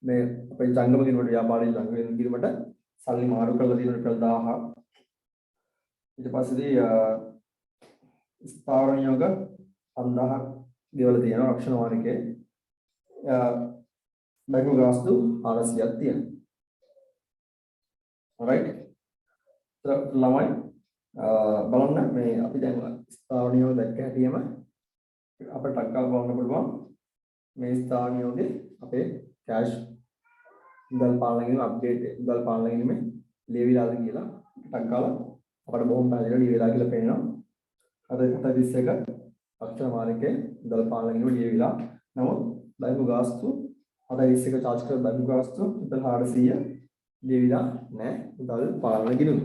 මේ අපේ ජංගම ගිණුමට ව්‍යාපාරයේ ජංගම ගිණුමට සල්ලි මාරු කරලා තියෙන රුපියල් 1000ක් ඊට පස්සේදී ස්ථාවර නියෝග 5000ක් ගෙවලා තියෙනවා රක්ෂණ වාරිකේ බැංකු ගාස්තු 400ක් තියෙනවා alright ළමයි බලන්න මේ අපි දැන් ස්ථාවරණියෝ දැක්ක හැටිම අපිට ටක්කා බලන්න පුළුවන් මේ ස්ථාවරණියෝගේ අපේ කැෂ් මුදල් පාලන ගිණුම අප්ඩේට් මුදල් පාලන ගිණුමේ ලියවිලාද කියලා ටක්කාලා අපිට බොහොම පැහැදිලිව ලියවිලා කියලා පේනවා අද 721 අක්ෂර මාර්ගයේ මුදල් පාලන ගිණුම ලියවිලා නමුත් බැංකු ගාස්තු 721 charge කර බැංකු ගාස්තු මුදල් 400 ලියවිලා නැහැ මුදල් පාලන ගිණුම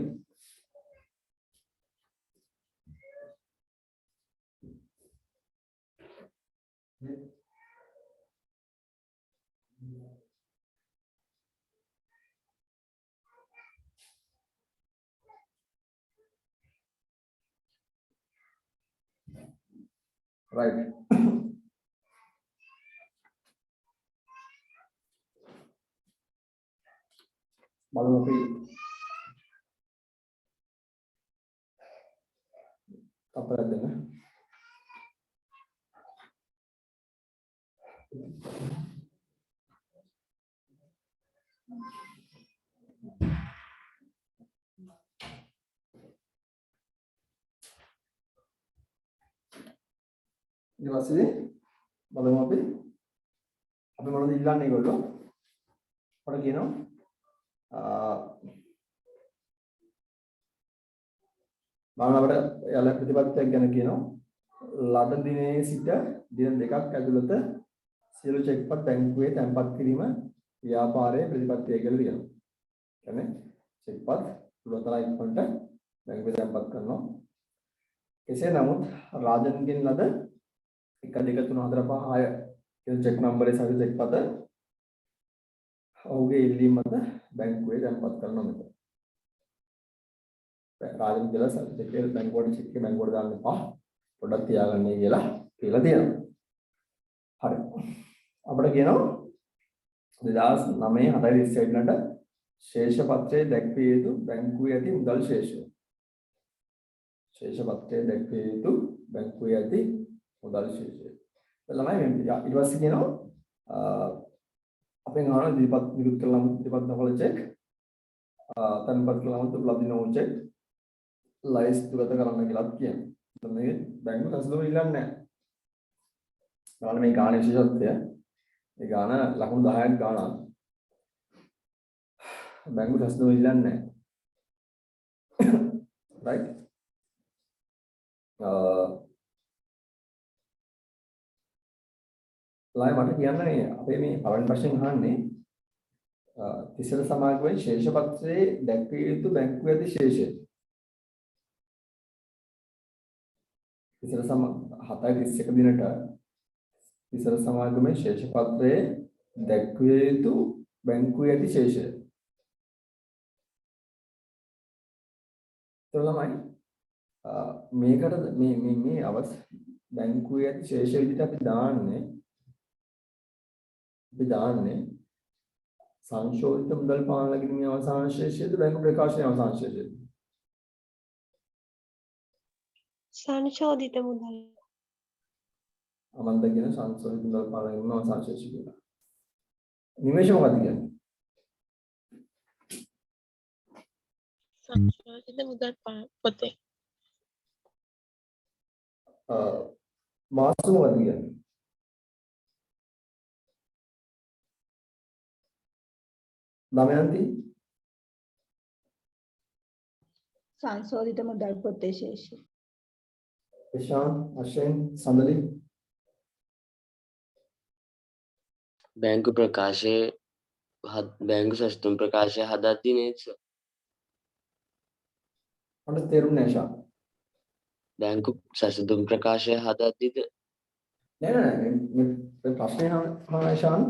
right බලමු අපි අපරාධ දෙන්න ඊට පස්සේ බලමු අපි මොනවද ඉල්ලන්නේ ඒගොල්ලෝ අපිට කියනවා බලන්න අපිට යාළ ප්‍රතිපත්තියක් ගැන කියනවා ලද දිනේ සිට දින දෙකක් ඇතුළත සියලු චෙක්පත් බැංකුවේ තැන්පත් කිරීම ව්‍යාපාරයේ ප්‍රතිපත්තිය කියලා කියනවා. කියන්නේ චෙක්පත් සුලතර ඉක්මනට බැංකුවේ තැන්පත් කරනවා. කෙසේ නමුත් රාජන්ගෙන් ලද 1 2 3 4 5 6 කියන චෙක් නම්බරේ සහිත චෙක්පත ඔහුගේ ඉල්ලීම මත බැංකුවේ තැන්පත් කරනවා මෙතන. රාජන් කියලා සල්ලිකේ බැංකුවට චෙක් එක බැංකුවට දාන්න එපා. පොඩ්ඩක් තියාගන්නයි කියලා තියෙනවා. හරි. අපිට කියනවා 2009 7 ශේෂ පත්‍රයේ දැක්විය යුතු බැංකුවේ ඇති මුදල් ශේෂය. ශේෂ පත්‍රයේ දැක්විය යුතු බැංකුවේ ඇති මුදල් ශේෂය. ළමයි මේ ඊට පස්සේ කියනවා අපෙන් අහන දීපත් විරුත් කළාම දීපත් නකල චෙක් තන්පත් කළාම උපලබ්ධ නෝ චෙක් ලයිස්තුගත කරන්න කියලාත් කියනවා. මේ බැංකුව සැසඳුම ඉල්ලන්නේ නැහැ. ගාන මේ ගාන විශේෂත්වය මේ ගාන ලකුණු 10ක් ගානක් බැංකුව සැසඳුම ඉල්ලන්නේ නැහැ. right ලයි මට කියන්න මේ අපේ මේ පළවෙනි ප්‍රශ්නේ අහන්නේ තිසර සමාගමේ ශේෂ පත්‍රයේ දැක්විය යුතු බැංකුවේ ඇති ශේෂය. තිසර 7:31 දිනට තිසර සමාගමේ ශේෂ පත්‍රයේ දැක්විය යුතු බැංකුවේ ඇති ශේෂය. එතකොට මේකට මේ බැංකුවේ ඇති ශේෂ විදිහට අපි දාන්නේ සංශෝධිත මුදල් පාලන ලැබීමේ අවසාන ශේෂයද බැංකු ප්‍රකාශනයේ අවසාන ශේෂයද? සංශෝධිත මුදල්. අමන්ද කියන සංශෝධිත මුදල් පාලන ලැබීමේ අවසාන ශේෂය කියලා. නිමේෂ මොකක්ද කියන්නේ? සංශෝධිත මුදල් පොතේ. මාසු මොකක්ද කියන්නේ? දමයන්ති සංශෝධිත මුදල් පොතේ ශේෂය. ඉෂාන් අශෙන් සඳලි බැංකු ප්‍රකාශයේ බැංකු සැස්තුම් ප්‍රකාශය හදද්දී නේද සර්? මට තේරුන්නේ නැහැ ෂාන්. බැංකු සැස්තුම් ප්‍රකාශය හදද්දීද? නෑ මේ ප්‍රශ්නේ අහන ෂාන්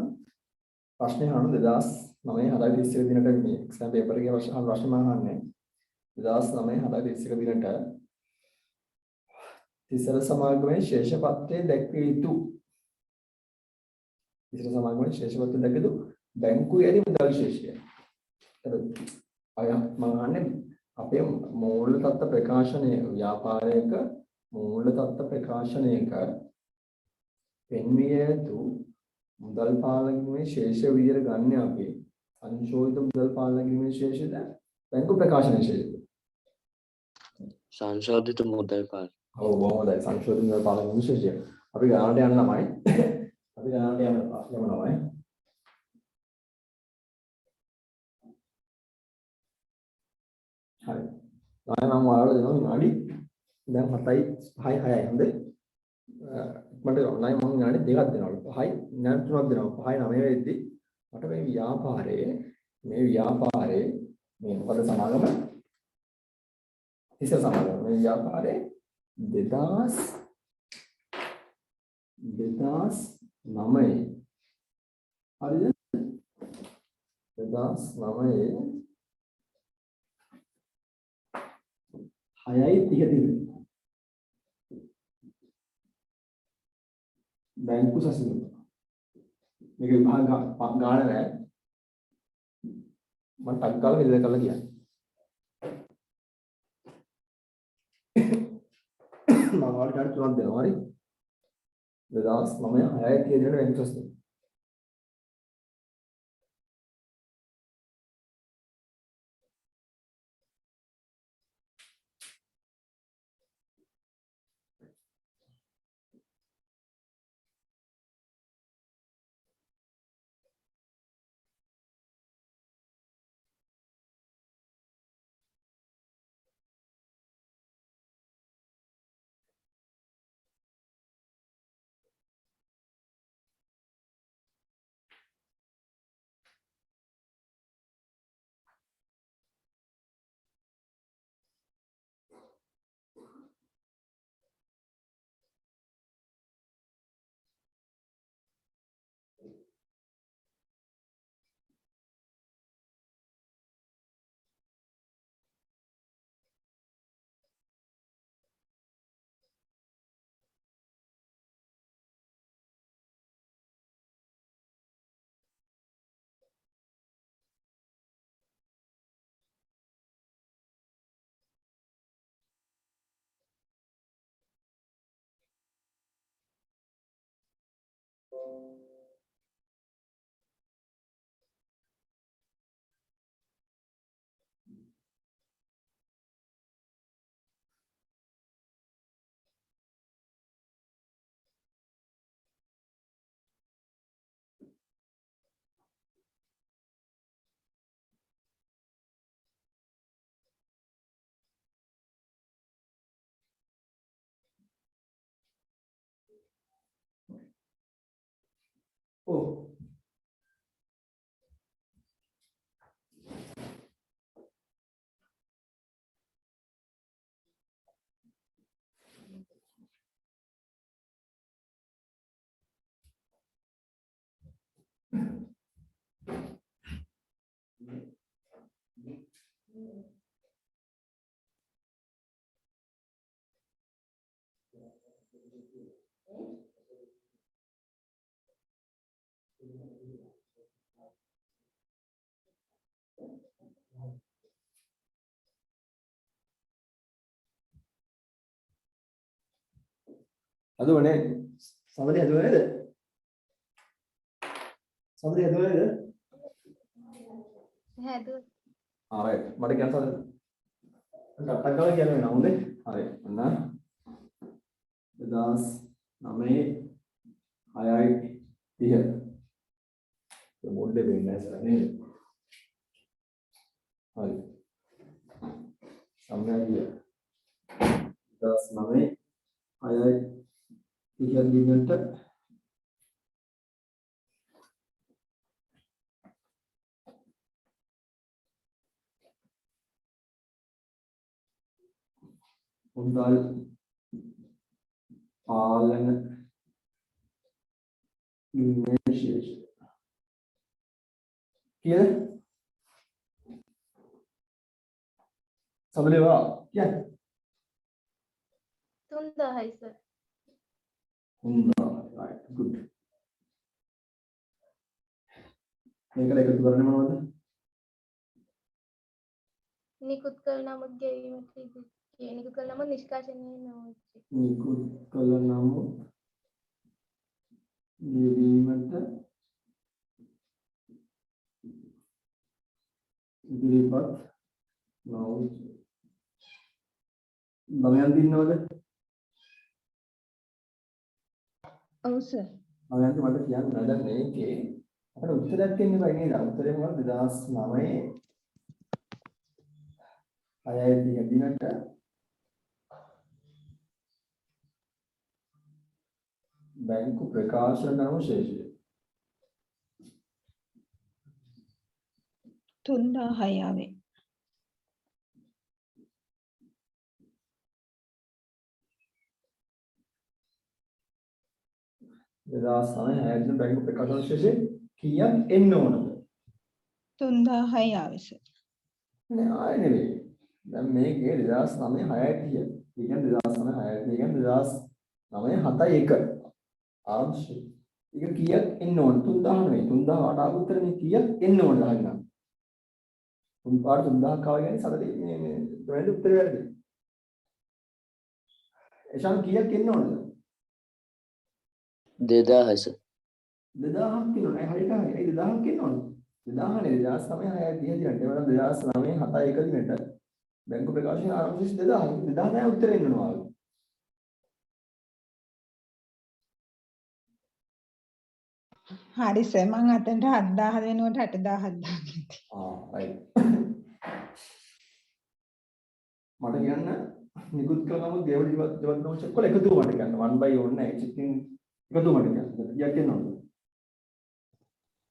ප්‍රශ්නේ අහන 2009 7:31 දිනට මේ එක්සෑම් පේපර් එකේ ප්‍රශ්න මම අහන්නේ 2009 7:31 දිනට තිසර සමාගමේ ශේෂ පත්‍රයේ දැක්විය යුතු තිසර සමාගමේ ශේෂ පත්‍රයේ දැක්විය යුතු බැංකුවේ ඇති මුදල් ශේෂය. අය මම අහන්නේ අපේ මූල්‍ය තත්ත්ව ප්‍රකාශනයේ ව්‍යාපාරයක මූල්‍ය තත්ත්ව ප්‍රකාශනයක පෙන්විය යුතු මුදල් පාලනයේ ශේෂ විදියට ගන්න අපි සංශෝධිත මුදල් පාලනයේ ශේෂද බැංකු ප්‍රකාශනයේ ශේෂද? සංශෝධිත මුදල් පාලන. ඔව් බොහොම හොඳයි. සංශෝධිත මුදල් පාලනයේ ශේෂය. අපි ගානට යන්න ළමයි. අපි ගානට යන්න ළමයි. හරි. දැන් මම ඔයාලට දෙනවා විනාඩි දැන් 7:06යි හොඳේ. මට ඔන්ලයින් මම විනාඩි දෙකක් දෙනවලු. 5යි විනාඩි 3ක් දෙනවා. 5:09 වෙද්දි මට මේ ව්‍යාපාරයේ මේ මොකද සමාගම තිසර සමාගම මේ ව්‍යාපාරයේ 2009 හරිද? 2009 6:30 දින බැංකු සැසඳුම මේක විභාග ගාන නෑ මම ටක් ගාලා මෙල්ල කරලා කියන්නේ මම ඔයාලට තුනක් දෙනවා හරි 2009 6:30 දිනට බැංකු සැසඳුම Oh. അതുപോലെ സബരി അതുപോലെ සමදේ හදුවද? හැදුවා. ආ රයිට්. මට කියන්න සමදේ. ටක් කරලා කියන්න වෙනවා හොඳේ. හරි. ඔන්න 2009 6යි 30. ඒ මොඩේ වෙන්නේ නැහැ නේද? හරි. සම්මතිය 2009 6යි 30 දිනකට මුදල් පාලන විශේෂ කියලා සමලේවා කියන්නේ 3000යි සර්. හොඳයි right good මේකට එකතු කරන්නේ මොනවද? නිකුත් කළ නමුත් ගෙවීමට ඉදිරි නිකුත් කළ නමුත් නිෂ්කාශනයේ නොවේ. නිකුත් කළ නමුත් ගෙවීමට ඉදිරිපත් නොවේ. නමයන් දිනනවද? ඔව් සර්. නමයන් මට කියන්න දැන් මේකේ අපිට උත්තරයක් දෙන්න බෑ නේද? උත්තරේ මොකක්ද? 2009 6යි 30 දිනට බැංකු ප්‍රකාශන අවශේෂය 3000යි ආවේ. දදාස් තමයි හැදෙන බැංකු ප්‍රකාශන අවශේෂය කීයක් එන්න ඕනද? 3000යි ආවේ සර්. නෑ ආයෙ නෙවෙයි. දැන් මේකේ 2009 6යි 30. ඒ කියන්නේ 2009 6යි 30 කියන්නේ 2009 7යි 1. ආංශය. ඒක කීයක් එන්න ඕන? 3000 නෙවෙයි. 3000ට ආපු උත්තරේ කීයක් එන්න ඕනද අහන්න. 3000ක් ආව කියන්නේ සතේ මේ තමයි උත්තරේ වැරදි. එෂාන් කීයක් එන්න ඕනද? 2000 sir. 2000ක් කියනවා. හරියට හරි. ඒ 2000ක් එන්න ඕනද? 2000 නේ 2009 6යි 30 දිනට. ඒ වගේම 2009 7යි 1 දිනට බැංකු ප්‍රකාශන ආරම්භ 2000. 2000 තමයි උත්තරේ එන්න ඕනවා. හරි සර් මම අතෙන්ට 7000 වෙනුවට 80000ක් දාන්න. right. මට කියන්න නිකුත් කළ නමුත් දේව ජීවත් නම චෙක් කරලා එකතු මට කියන්න 1 by ඕනේ නැහැ. චෙකින් එකතු මට කියන්න. යක් එන්නවද?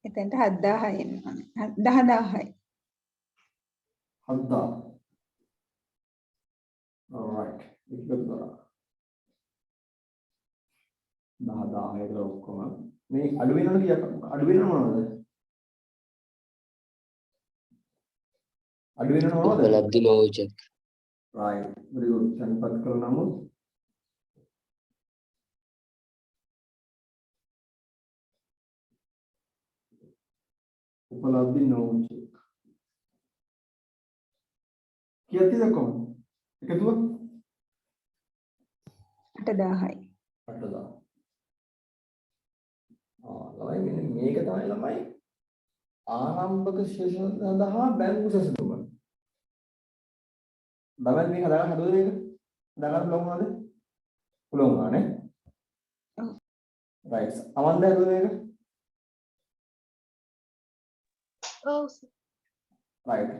එතෙන්ට 7000 එන්න ඕනේ. 10000යි. 7000. alright. එකතු කරා. 10000 කියලා ඔක්කොම මේ අඩු වෙනවද කියක් අඩු වෙනව මොනවද? අඩු වෙනව මොනවද? උපලබ්ධි නොවු check. right very good තැන්පත් කළ නමුත් උපලබ්ධි නොවු check කීයද කොහොමද? එකතුව 8000යි. 8000 ළමයි මෙන්න මේක තමයි ළමයි ආරම්භක ශේෂ සඳහා බැංකු සැසඳුම. ළමයි මේක හදාගන්න හදුවද මේක? හදාගන්න පුළුවන් වුණාද? පුළුවන් වුණා නේ? ඔව්. රයිට්. අමන්ද හදුවද මේක? ඔව් සර්. රයිට්.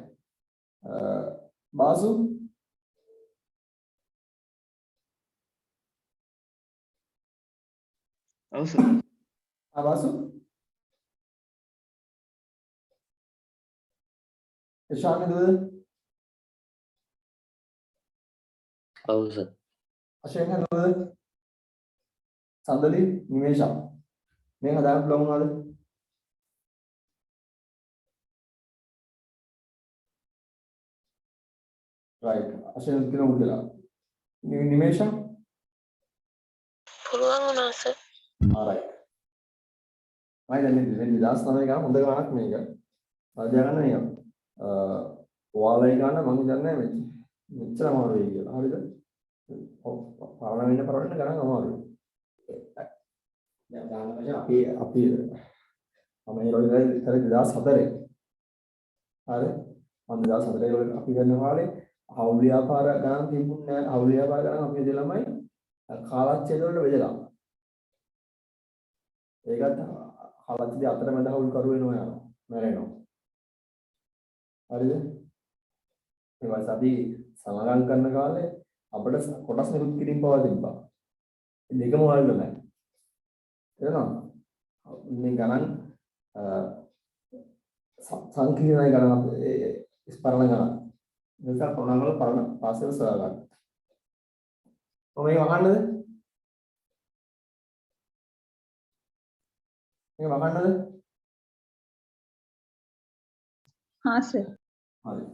බාසු ඔව් සර්. බාසු ඉෂාන් හදුවද? ඔව් සර්. අශෝක හදුවද? සඳලි නිමේෂා මේක හදාගන්න පුළුවන් වුණාද? රයිට්. අශෝක කියන උදලා නිමේෂා පුළුවන් වුණා සර්. රයිට්. මම දැන් මේ 2009 ගාන හොඳ ගානක් මේක. සාධ්‍ය ගන්න නියම. ඔයාලයි ගන්න මම හිතන්නේ මෙච්චර අමාරු වෙයි කියලා. හරිද? ඔව්. පරණ වෙන්න ගණන් අමාරුයි. දැන් ගන්න වශයෙන් අපි මම ඒ රෝගය කරේ 2004. හරි? මම 2004 රෝගය අපි කරන කාලේ හවුල් ව්‍යාපාර ගණන් තිබුණේ නැහැ. හවුල් ව්‍යාපාර ගණන් අපි දෙලමයි කාලච්ඡේද වලට බෙදලා. ඒකත් කාලච්ඡේද අතරමැද හවුල් කරු වෙනවා යනවා. මැරෙනවා. හරිද? ඒ වගේ අපි සමාගම් කරන කාලේ අපිට කොටස් නිකුත් කිරීම පවා තිබ්බා. ඒ දෙකම වලට නැහැ. තේරෙනවද? මේ ගණන් සංකීර්ණයි ගණන් ස්පරණ ගණන්. ඒක ප්‍රණාමවල පරණ පාසල් සොයා ගන්න. ඔය මේක වහන්නද? මේක වහන්නද? हाँ सर හරි.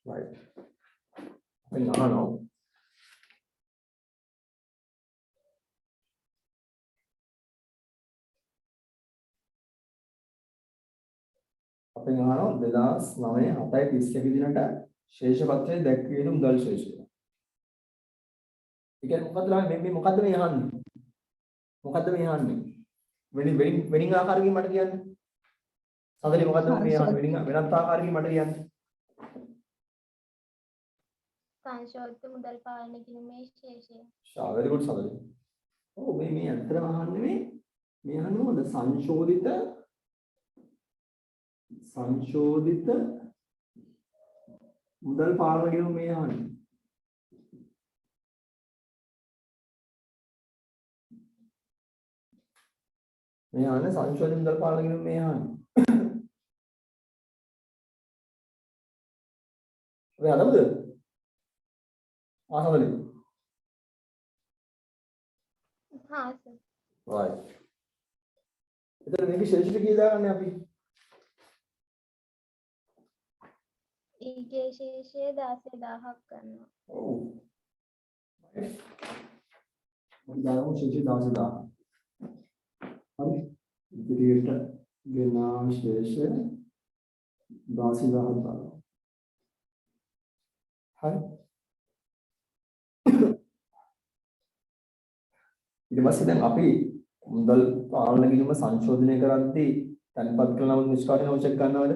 right. අපි අහනවා අපි අහනවා 2009 7:31 දිනට ශේෂ පත්‍රයේ දැක්විය යුතු මුදල් ශේෂය. ඒ කියන්නේ මොකද්ද ළමයි මේ මොකද්ද මේ අහන්නේ? මොකද්ද මේ අහන්නේ? වෙනින් ආකාරකින් මට කියන්න. සඳලි මොකද්ද මේ අහන්නේ? වෙනත් ආකාරකින් මට කියන්න. සංශෝධිත මුදල් පාලනය කිරීමේ ශේෂය. very good සඳලි. ඔව් මේ ඇත්තටම අහන්නේ මේ අහන්නේ මොකද? සංශෝධිත මුදල් පාලනය කිරීම මේ අහන්නේ. මේ අහන්නේ සංශෝධිත මුදල් පාලනය කිරීම මේ අහන්නේ. ඔය අදමද? ආසවලි. हाँ सर. right. එතන මේක ශේෂිත කීයද ගන්න අපි? ඊගේ ශේෂය 16000ක් ගන්නවා. ඔව්. මම දාමු ශේෂිත 10000. හරි. ඉදිරියට ගෙනා ශේෂය 16000ක් දානවා. හරි. ඊට පස්සේ දැන් අපි මුදල් පාලන කිරීම සංශෝධනය කරද්දී තැන්පත් කළ නමුත් නිෂ්පාදනය අවශ්‍ය ගන්නවද?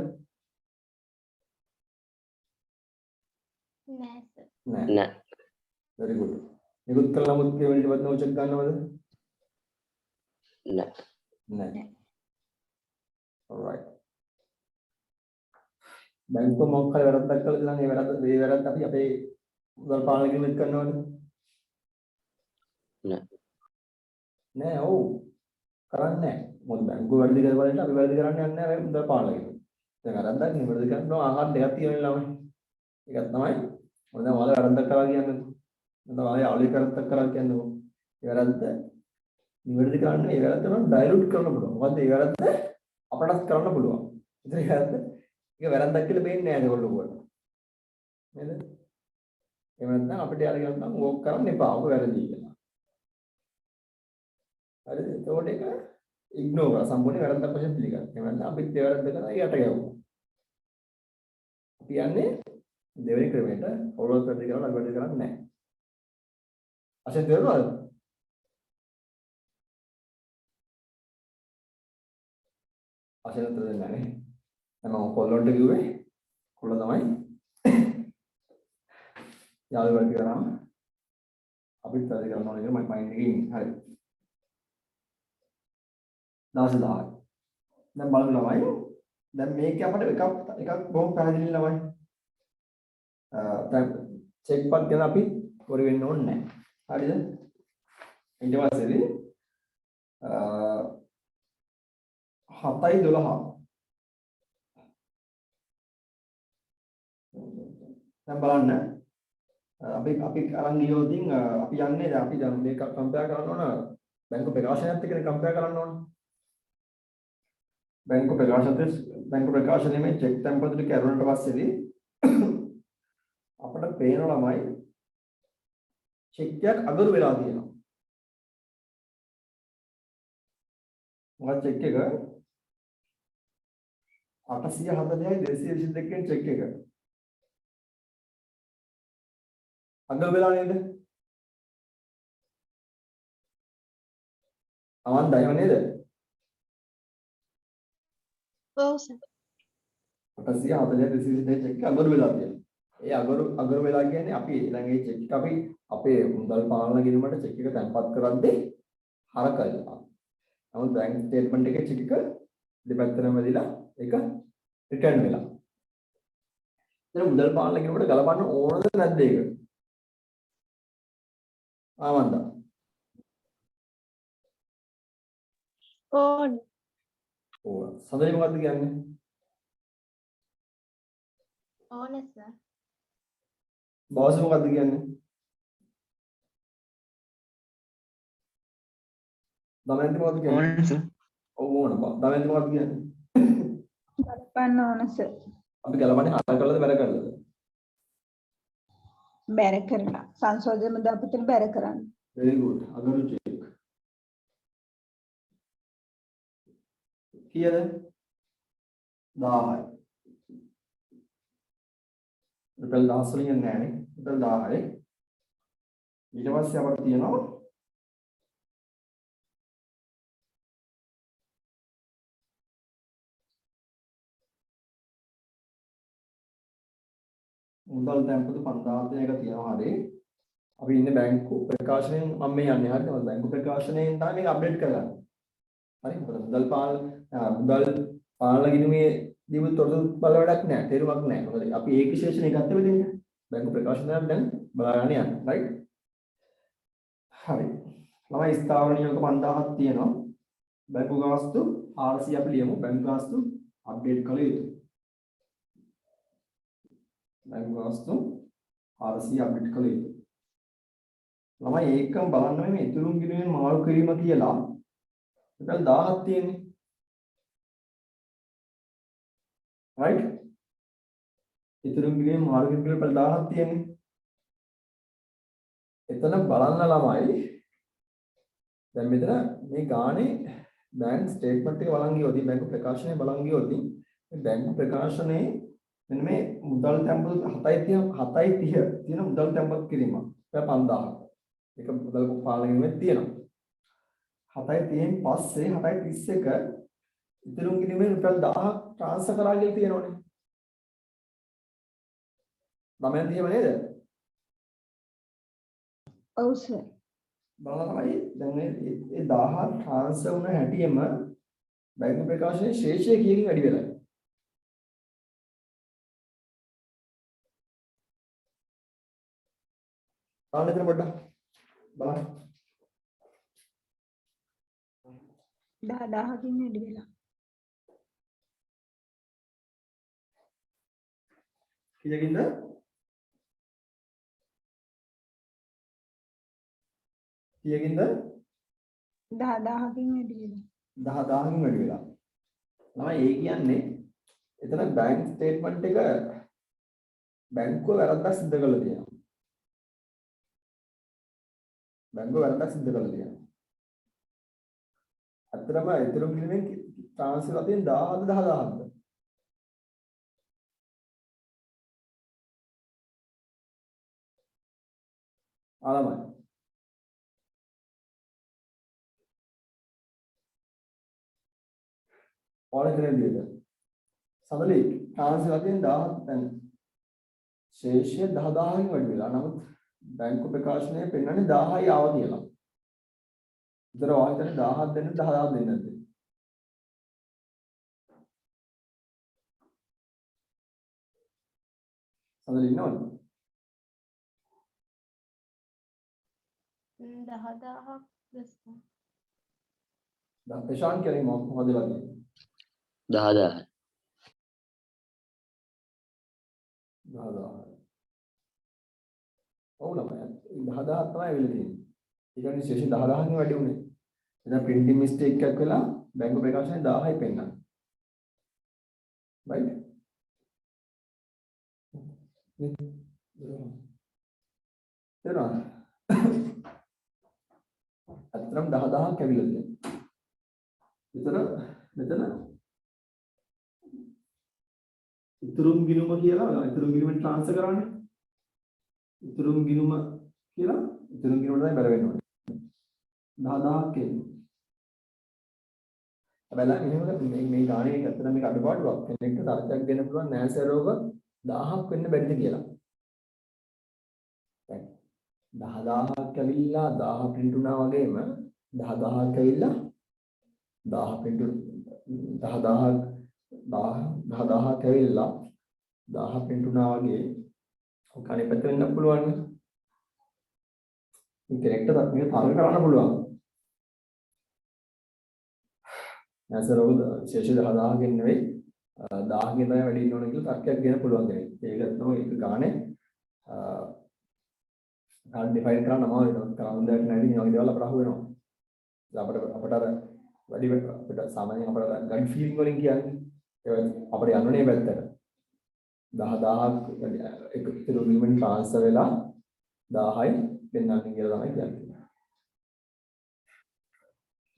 නෑ සර්. නෑ. very good. නිකුත් කළ නමුත් කෙවලට වත්න අවශ්‍ය ගන්නවද? නෑ. නෑ. alright. බැංකුව මොකක් හරි වැරද්දක් කළාද නම් ඒ වැරද්ද අපි අපේ මුදල් පාලන කිරීමෙත් කරනවද? නෑ. නෑ ඔව් කරන්නේ නෑ. මොකද බැංකුව වැරදි කරවලට අපි වැරදි කරන්නේ නැහැ මුදල් පාලන කිරීම. දැන් වැරද්දක් නේ වැරදි කරනවා ආකාර දෙකක් තියෙනවා ළමයි. ඒකක් තමයි මොකද දැන් ඔයාලා වැරද්දක් කරා කියන්නේ. නැත්නම් ඔයාලා යාළුවෙක් වැරද්දක් කරා කියන්නේ. ඒ වැරද්ද නිවැරදි කරන්නේ ඒ වැරද්ද නම් ඩයිලූට් කරන්න පුළුවන්. මොකද ඒ වැරද්ද අපටත් කරන්න පුළුවන්. ඉතින් ඒ වැරද්ද ඒක වැරද්දක් කියලා වෙන්නේ නැහැ ඒගොල්ලෝ වල. නේද? එහෙම නැත්නම් අපිට යාළුවා කියනවා නම් ඕක කරන්න එපා. ඕක වැරදි කියලා. හරිද? ඒකෝට ඒක ඉග්නෝර් කරා සම්පූර්ණ වැරද්දක් වශයෙන් පිළිගන්න. ඒ වෙනනම් අපිත් ඒ වැරද්ද කරලා යට ගැවුවා. අපි යන්නේ දෙවෙනි ක්‍රමයට ඔරොත් වැඩි කරලා වැඩි කරන්නේ නැහැ. අශෙන් තේරුණාද? අශෙන් උත්තර දෙන්නේ නැහැ නේ. දැන් මම කොල්ලොන්ට කිව්වේ කොල්ල තමයි යාළුවා වැඩි කරාම අපිත් වැඩි කරන්න ඕනේ කියලා මම මයින්ඩ් එකේ ඉන්නේ. හරි. 10,000. දැන් බලමු ළමයි. දැන් මේක අපිට එකක් බොහොම පැහැදිලි ළමයි. දැන් චෙක් පත් ගැන අපි වර වෙන්න ඕනේ නැහැ. හරිද? ඊට පස්සේදී 7:12 දැන් බලන්න අපි අරන් ගියොතින් අපි යන්නේ දැන් අපි දැන් මේක කම්පෙයාර් කරන්න ඕන බැංකු ප්‍රකාශනයත් එක්ක කම්පෙයාර් කරන්න ඕන. බැංකු ප්‍රකාශනයේ මේ චෙක් තැන්පතු ටික ඇරුණට පස්සේදී අපිට පේන ළමයි චෙක් එකක් අගරු වෙලා තියෙනවා. මොකක්ද චෙක් එක 840යි 222 කින් චෙක් එක අගරු වෙලා නේද? අවන්දයිව නේද? ඔව් සර්. 840 222 චෙක් එක අගරු වෙලා තියෙනවා. ඒ අගරු වෙලා කියන්නේ අපි දැන් මේ චෙක් එක අපි අපේ මුදල් පාලන ගිණුමට චෙක් එක තැන්පත් කරද්දී හරකලා. නමුත් බැංක් ස්ටේට්මන්ට් එකේ චෙක් එක දෙපැත්තටම දීලා ඒක රිටර්න් වෙලා. දැන් මුදල් පාලන ගිණුමට ගලපන්න ඕනද නැද්ද ඒක? ආවන්ද? ඕන. ඕන. සඳරි මොකද්ද කියන්නේ? ඕනේ සර්. බෝස් මොකද්ද කියන්නේ? දමයන්ති මොකද්ද කියන්නේ? ඕනේ සර්. ඔව් ඕන. දමයන්ති මොකද්ද කියන්නේ? ගලපන්න ඕන සර්. අපි ගලපන්නේ හර කළාද බැර කළාද? බැර කරලා සංශෝධන මුදල්පතට බැර කරන්න. very good. අගරු චෙක්. කීයද? 1000යි. රුපියල් 10 වලින් යන්නේ නැහැ නේ. රුපියල් 1000යි. ඊට පස්සේ අපිට තියෙනවා මුදල් තැන්පතු 5000 දෙන එක තියෙනවා හරිය. අපි ඉන්නේ බැංකු ප්‍රකාශනයෙන් මම මේ යන්නේ හරිද? බැංකු ප්‍රකාශනයෙන් තමයි මේක අප්ඩේට් කරගන්නේ. හරි. මොකද මුදල් පාලන ගිණුමේ දීපු තොරතුරු බල වැඩක් නැහැ. තේරුමක් නැහැ. මොකද අපි ඒක විශේෂණය ගත්ත වෙලෙන්නේ. බැංකු ප්‍රකාශනයක් දැන් බලාගෙන යන්න. රයිට්. හරි. ළමයි ස්ථාවර නියෝග 5000ක් තියෙනවා. බැංකු ගාස්තු 400 අපි ලියමු. බැංකු ගාස්තු අප්ඩේට් කළ යුතුයි. බැංකු ගාස්තු 400 අප්ඩේට් කළ යුතුයි. ළමයි ඒකම බලන්න මේ ඉතුරුම් ගිණුමෙන් මාරු කිරීම කියලා රුපියල් 1000ක් තියෙන්නේ. right? ඉතුරුම් ගිණුමෙන් මාරු කිරීම රුපියල් 1000ක් තියෙන්නේ. එතන බලන්න ළමයි දැන් මෙතන මේ ගානේ බැංක් ස්ටේට්මන්ට් එක බලන් ගියොත් බැංකු ප්‍රකාශනය බලන් ගියොත් මේ බැංකු ප්‍රකාශනයේ මෙන්න මේ මුදල් තැන්පතු 7.30 තියෙන මුදල් තැන්පත් කිරීම 5000. ඒක මුදල් පාලන ගිණුමේ තියෙනවා. 7.30න් පස්සේ 7.31 ඉතුරුම් ගිණුමේ රුපියල් 1000ක් ට්‍රාන්ස්ෆර් කරා කියලා තියෙනවනේ. දමයන්ති එහෙම නේද? ඔව් සර්. බලන්න තමයි දැන් මේ 1000 ට්‍රාන්ස්ෆර් වුණ හැටියෙම බැංකු ප්‍රකාශනයේ ශේෂය කීයකින් වැඩි වෙලා. බලන්න එතන පොඩ්ඩක් බලන්න. 10000කින් වැඩි වෙලා. කීයකින්ද? කීයකින්ද? 10000කින් වැඩි වෙලා. 10000කින් වැඩි වෙලා. ළමයි ඒ කියන්නේ එතන බැංක් ස්ටේට්මන්ට් එක බැංකුව වැරද්දක් සිදු කරලා තියෙනවා. බැංකුව වැරද්දක් සිදු කරලා තියෙනවා. ඇත්ත ඇත්තටම ඊතර ගිණුමෙන් ට්‍රාන්ස්ෆර් වෙලා තියෙන 1000ද 10000ද? ආලමයි. ඕන කෙනෙක් දෙන්න. සමලි ට්‍රාන්ස්ෆර් වෙලා තියෙන 1000 දැන් ශේෂය 10000කින් වැඩි වෙලා. නමුත් බැංකු ප්‍රකාශනයේ පෙන්වන්නේ 1000යි ආවා කියලා. ඉතර වාහිතට 1000ක් දෙන්න 10000ක් දෙන්න නැද්ද? සමලි ඉන්නවද? 10000ක් දස්කම්. දැන් ප්‍රශාන්ත් කියන්නේ මොකද වෙලා තියෙන්නේ? 10000. 10000. ඔව් ළමයි. 10000ක් තමයි වෙලා තියෙන්නේ. ඒ කියන්නේ ශේෂ 10000කින් වැඩි උනේ. එතන printing mistake එකක් වෙලා බැංකු ප්‍රකාශනයේ 1000යි පෙන්නන්නේ. right? තේරුණා? අතරම් 10000ක් ඇවිල්ලා තියෙනවා. මෙතන ඉතුරුම් ගිණුම කියලා ඉතුරුම් ගිණුම ට්‍රාන්ස්ෆර් කරන්නේ. ඉතුරුම් ගිණුම කියලා ඉතුරුම් ගිණුම තමයි බැල වෙන්න ඕනේ. 10000ක් එන්නේ. හැබැයි මේ ගානේ එක ඇත්තට මේක අඩුපාඩුවක්. කෙනෙක්ට තර්කයක් දෙන්න පුළුවන් නෑ සර් ඕක 1000ක් වෙන්න බැරිද කියලා. දැන් 10000ක් ඇවිල්ලා 1000 print වුණා වගේම 10000ක් ඇවිල්ලා 1000 print 10000ක් ඇවිල්ලා 1000 print වුණා වගේ ඔක අනිත් පැත්ත වෙන්න පුළුවන්. මේ කෙනෙක්ට මේක තරඟ කරන්න පුළුවන්. නැසර ඔබ ශේෂ 10000කින් නෙවෙයි 1000කින් තමයි වැඩි ඉන්න ඕන කියලා තර්කයක් දෙන්න පුළුවන් කෙනෙක්. ඒක තමයි ඒක ගානේ ඩිෆයින් කරන්න අමාරුයි. කරන්න දෙයක් නැති මේ වගේ දේවල් අපට අහු වෙනවා. අපට අර වැඩි අපිට සාමාන්‍යයෙන් අපට ගඩ් ෆීලිං වලින් කියන්නේ ඒ අපිට යන්නේ පැත්තට 10000ක් එක කිලෝමීටර් ට්‍රාන්ස්ෆර් වෙලා 1000යි දෙන්නන්නේ කියලා තමයි කියන්නේ.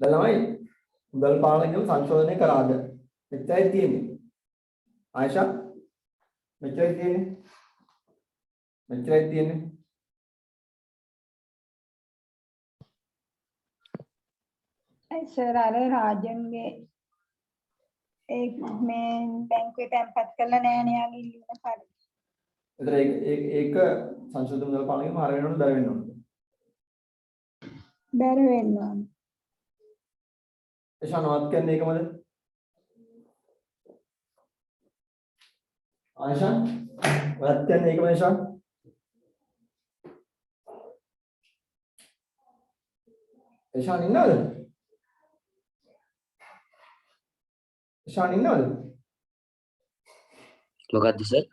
දැන් ළමයි මුදල් පාලන කියන සංශෝධනය කරාද? මෙච්චරයි තියෙන්නේ. ආයිෂා මෙච්චරයි තියෙන්නේ. මෙච්චරයි තියෙන්නේ. සර් අර රාජන්ගේ ඒ මේ බැංකුවේ තැන්පත් කරලා නෑනේ යාගේ ඉල්ලුම කාර්ය. එතන ඒක සංශෝධන මුදල් පාලනයේම හර වෙනවද බැර වෙනවද? බැර වෙනවා. එෂානවත් කියන්නේ ඒකමද? ආයිෂා වත් කියන්නේ ඒකමද එෂාන්? එෂාන් ඉන්නවද? එෂාන් ඉන්නවද? මොකක්ද සර්?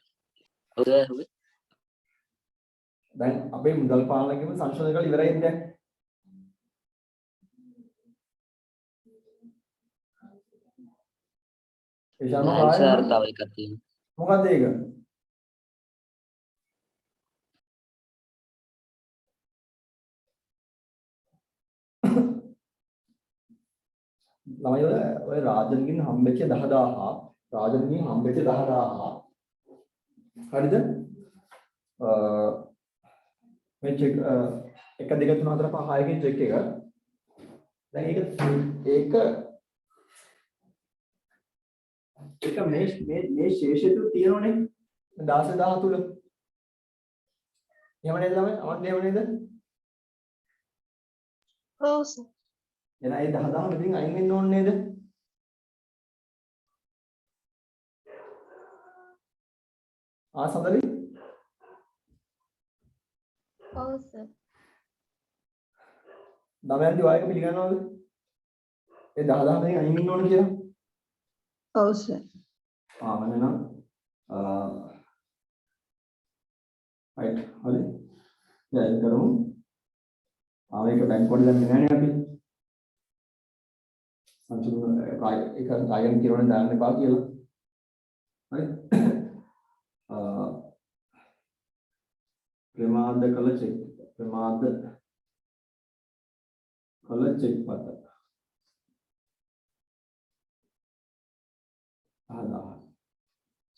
ඔව් සර්. දැන් අපේ මුදල් පාලනයේම සංශෝධන කරලා ඉවරයි දැන්. එෂාන් සර් තව එකක් තියෙනවා. මොකක්ද ඒක? ළමයි ඔය රාජන්ගෙන් හම්බෙච්ච 10000 හරිද? මේ චෙක් 1 2 3 4 5 6 කින් චෙක් එක. දැන් ඒක මේ ශේෂය තුල තියෙනවනේ 16000 තුල. එහෙම නේද ළමයි? අමත් එහෙම නේද? ඔව් සර්. එහෙනම් ඒ 10000 මෙතනින් අයින් වෙන්න ඕනේ නේද? සඳලි ඔව් සර්. දමයන්දි වායක පිළිගන්නවද? ඒ 10000 මෙතනින් අයින් වෙන්න ඕනේ කියලා? ඔව් සර්. එහෙනම් right හරි. දැන් කරමු. මේක බැංකුවට දැම්මේ නැහැ නේ අපි. සංසුන් ඒක ගායන කියනවනේ දාන්න එපා කියලා. හරි. ප්‍රමාද කළ චෙක් පත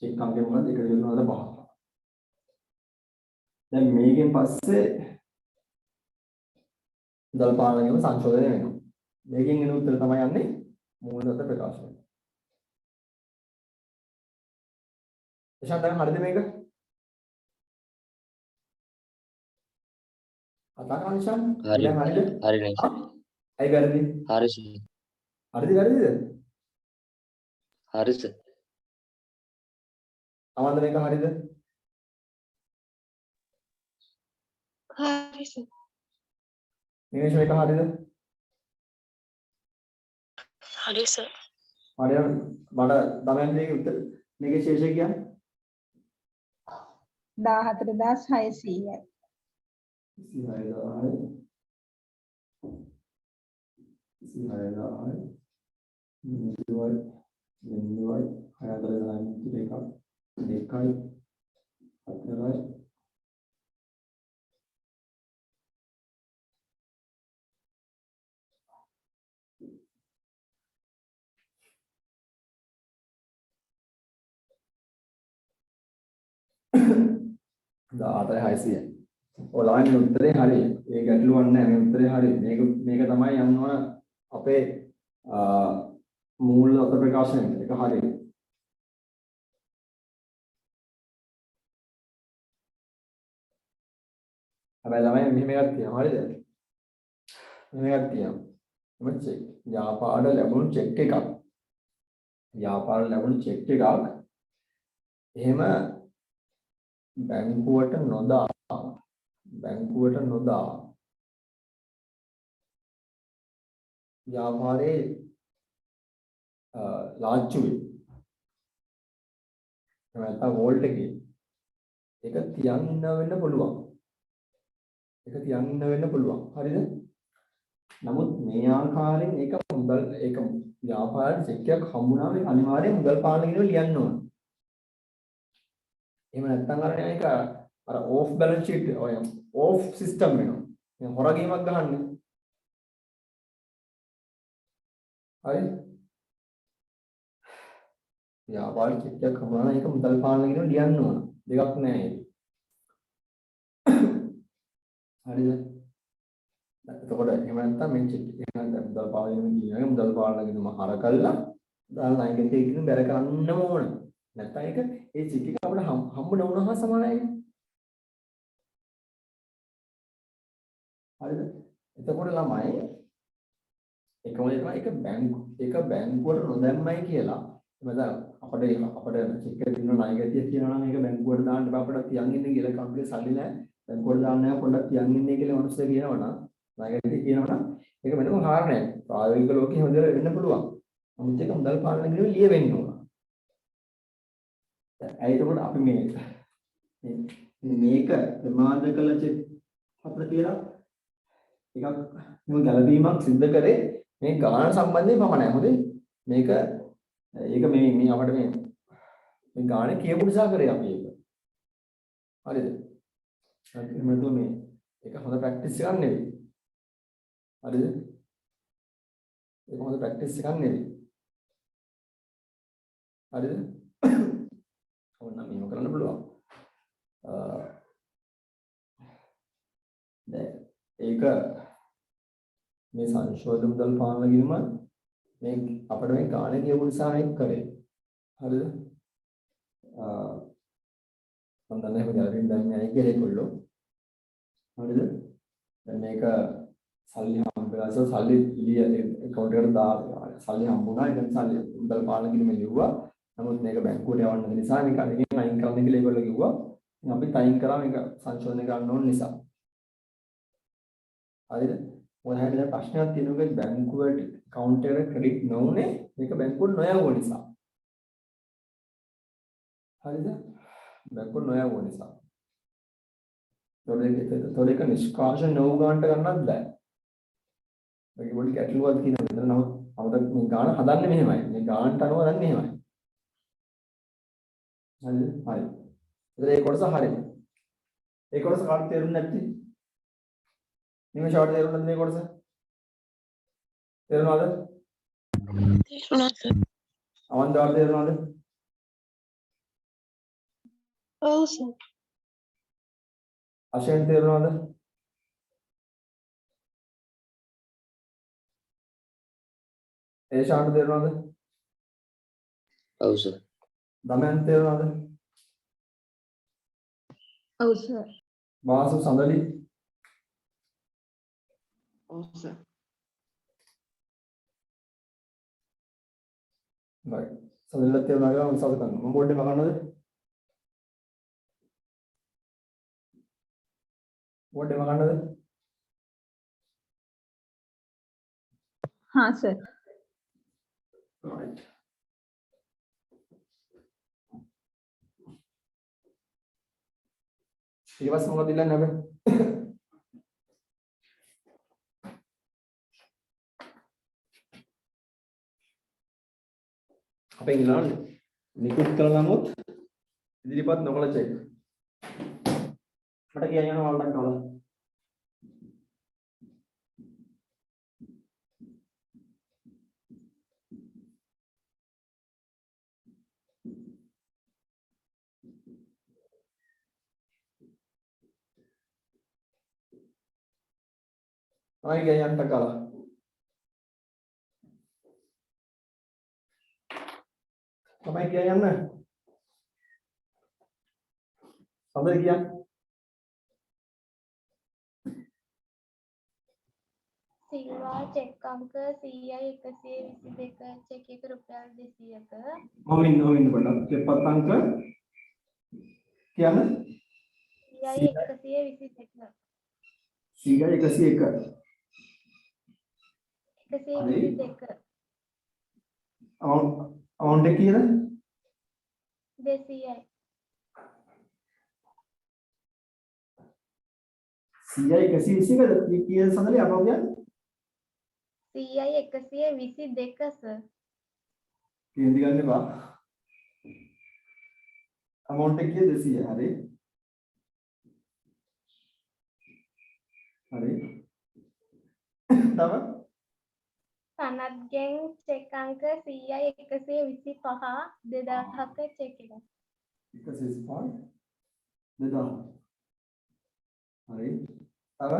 චෙක් අංකය මොකද්ද? 1.05. දැන් මේකෙන් පස්සේ මුදල් පාලන නියම සංශෝධනය වෙනවා. මේකෙන් එන උත්තර තමයි යන්නේ මූලදත්ත ප්‍රකාශනය. එෂාන් දැන් හරිද මේක? කතා කරන්න ඉෂාන්. හරි. දැන් හරිද? හරි නේද? ඇයි වැරදි? හරි සර්. හරිද වැරදිද? හරි සර්. අමන්ද මේක හරිද? හරි සර්. නිමේෂ මේක හරිද? හරි සර්. මට දමයන් මේකේ උත්තර මේකේ ශේෂය කියන්නේ 14600යි. 26000 නිදුවයි 6 දෙකයි 4යි දාතයි 600යි. ඔයාලගේ උත්තරේ හරියි. ඒ ගැටලුවක් නැහැ. මේ උත්තරේ හරියි. මේක තමයි යන්න ඕන අපේ මූල අර්ථ ප්‍රකාශනය. ඒක හරියි. හැබැයි ළමයි මෙහෙම එකක් තියෙනවා. හරිද? මෙහෙම එකක් තියෙනවා. එම චෙක් ව්‍යාපාර ලැබුණු චෙක් එකක්. ව්‍යාපාර ලැබුණු චෙක් එකක්. එහෙම බැංකුවට නොදා ව්‍යාපාරේ ලාච්චුවේ නැත්නම් වෝල්ට් එකේ ඒක තියන් ඉන්න වෙන්න පුළුවන්. හරිද? නමුත් මේ ආකාරයෙන් ඒක ව්‍යාපාරයේ චෙක් එකක් හම්බුනාම ඒක අනිවාර්යයෙන් මුදල් පාලන කිරීම ලියන්න ඕන. එහෙම නැත්නම් අර ඕෆ් බැලන්ස් ෂීට් ඔය ඕෆ් සිස්ටම් වෙනවා. දැන් හොරගීමක් ගහන්නේ. හරි? ව්‍යාපාර චෙක් එකක් හම්බුනා ඒක මුදල් පාලන කිරීම ලියන්න ඕන. දෙකක් නෑ ඒක. හරිද? එතකොට එහෙම නැත්නම් මේ චෙක් එක නැත්නම් මුදල් පාලන කිරීම මුදල් පාලන කිරීම හර කළා දාලා නැගෙත් ඒකින් බැර කරන්නම ඕන. නැත්නම් ඒක ඒ චෙක් එක අපිට හම්බ නොවුනහම සමානයි. හරිද? එතකොට ළමයි එකම දේ තමයි ඒක බැංකුවට නොදැම්මයි කියලා. එතන අපිට චෙක් එකේ තියෙන ණයගැතිය කියනවා නම් ඒක බැංකුවට දාන්න බෑ අපිට තියන් ඉන්නේ කියලා කම්පියුටර් සල්ලි නැහැ. බැංකුවට දාන්න නැහැ පොඩ්ඩක් තියන් ඉන්නේ කියලා මිනිස්සු කියනවා නම් ණයගැතිය කියනවා නම් ඒක වෙනම කාරණයක්. ප්‍රායෝගික ලෝකෙ හොඳට වෙන්න පුළුවන්. නමුත් ඒක මුදල් පාලන කිරීම ලියවෙන්න ඕන. එතකොට අපි මේක ප්‍රමාද කළ චෙක් අපිට කියලා එකක් මේ ගැළපීමක් සිද්ධ කරේ මේ ගාන සම්බන්ධයෙන් පමණයි. හොඳේ මේක ඒක මේ අපිට මේ ගානේ කියපු නිසා කරේ අපි ඒක. හරිද? එහෙනම් මේ ඒක හොඳ ප්‍රැක්ටිස් එකක් නෙවෙයි. හරිද? ඒක හොඳ ප්‍රැක්ටිස් එකක් නෙවෙයි. හරිද? ඕන නම් කරන්න පුළුවන්. දැන් ඒක මේ සංශෝධන මුදල් පාලන කිරීම මේ අපිට මේ ගානේ කියපු නිසා මේක කරේ. හරිද? මම දන්නේ නැහැ ගැලපින් දැන් නෑ කියලා ඒගොල්ලෝ. හරිද? දැන් මේක සල්ලි හම්බෙලා සල්ලි account එකට දාලා සල්ලි හම්බුණා. ඊට සල්ලි මුදල් පාලන කිරීම ලිව්වා. නමුත් මේක බැංකුවට යවන්න නිසා මේක අරගෙන අයින් කරන්න කියලා ඒගොල්ලෝ කිව්වා. ඉතින් අපි අයින් කරා මේක සංශෝධනය කරන්න ඕන නිසා. හරිද? මොකද හැබැයි දැන් ප්‍රශ්නයක් තියෙනවා බැංකුවට account එකට ක්‍රෙඩිට් නොවුනේ මේක බැංකුවට නොයවුව නිසා. හරිද? බැංකුවට නොයවුව නිසා. ඒක නිෂ්කාශන නොවු ගන්නට ගන්නත් බෑ. මේක පොඩි ගැටලුවක් තියෙනවා. මෙතන නමුත් අපිට මේ ගාන හදන්නේ මෙහෙමයි. මේ ගානට අනුව හදන්නේ මෙහෙමයි. හරිද? හරි. ඒ කොටස හරියි. ඒ කොටස කාට තේරුන්නේ නැති? නිමේෂවට තේරුණාද මේ කොටස? තේරුණාද? තේරුණා සර්. අවන්දාවට තේරුණාද? ඔව් සර්. අශයන් තේරුණාද? ඒෂාන්ට තේරුණාද? ඔව් සර්. දමයන්ට තේරුණාද? ඔව් සර්. වාසු සඳලි ඔව් සර්. right සඳලිලා තේරුණා කියලා මම සාකච්ඡා කරනවා. මම බෝඩ් එක මකන්නද? බෝඩ් එක මකන්නද? हाँ सर. right ඊට පස්සේ මොකද ඉල්ලන්නේ අපි? අපෙන් ඉල්ලන්නේ නිකුත් කළ නමුත් ඉදිරිපත් නොකළ චෙක්. මට කියන්න යනවා වලට කවලා. ආයි කියන්න කලා. තමයි කියන්න. සමහර කියන්න. සිල්වා චෙක් අංක 100යි 122 චෙක් එක රුපියල් 200ක ඔමින් පොඩ්ඩක් දෙපත් අංක කියන්න. 100යි 122 101 122 amount එක කීයද? 200යි 100යි 121ද කීයද සඳලේ අපෝ කියන්නේ? 100යි 122 සර් කේන්ති ගන්න එපා. amount එක කීයද? 200 හරි. හරි. තව සනත්ගෙන් චෙක් අංක 100යි 125 2000ක චෙක් එක 125 2000 හරි. තව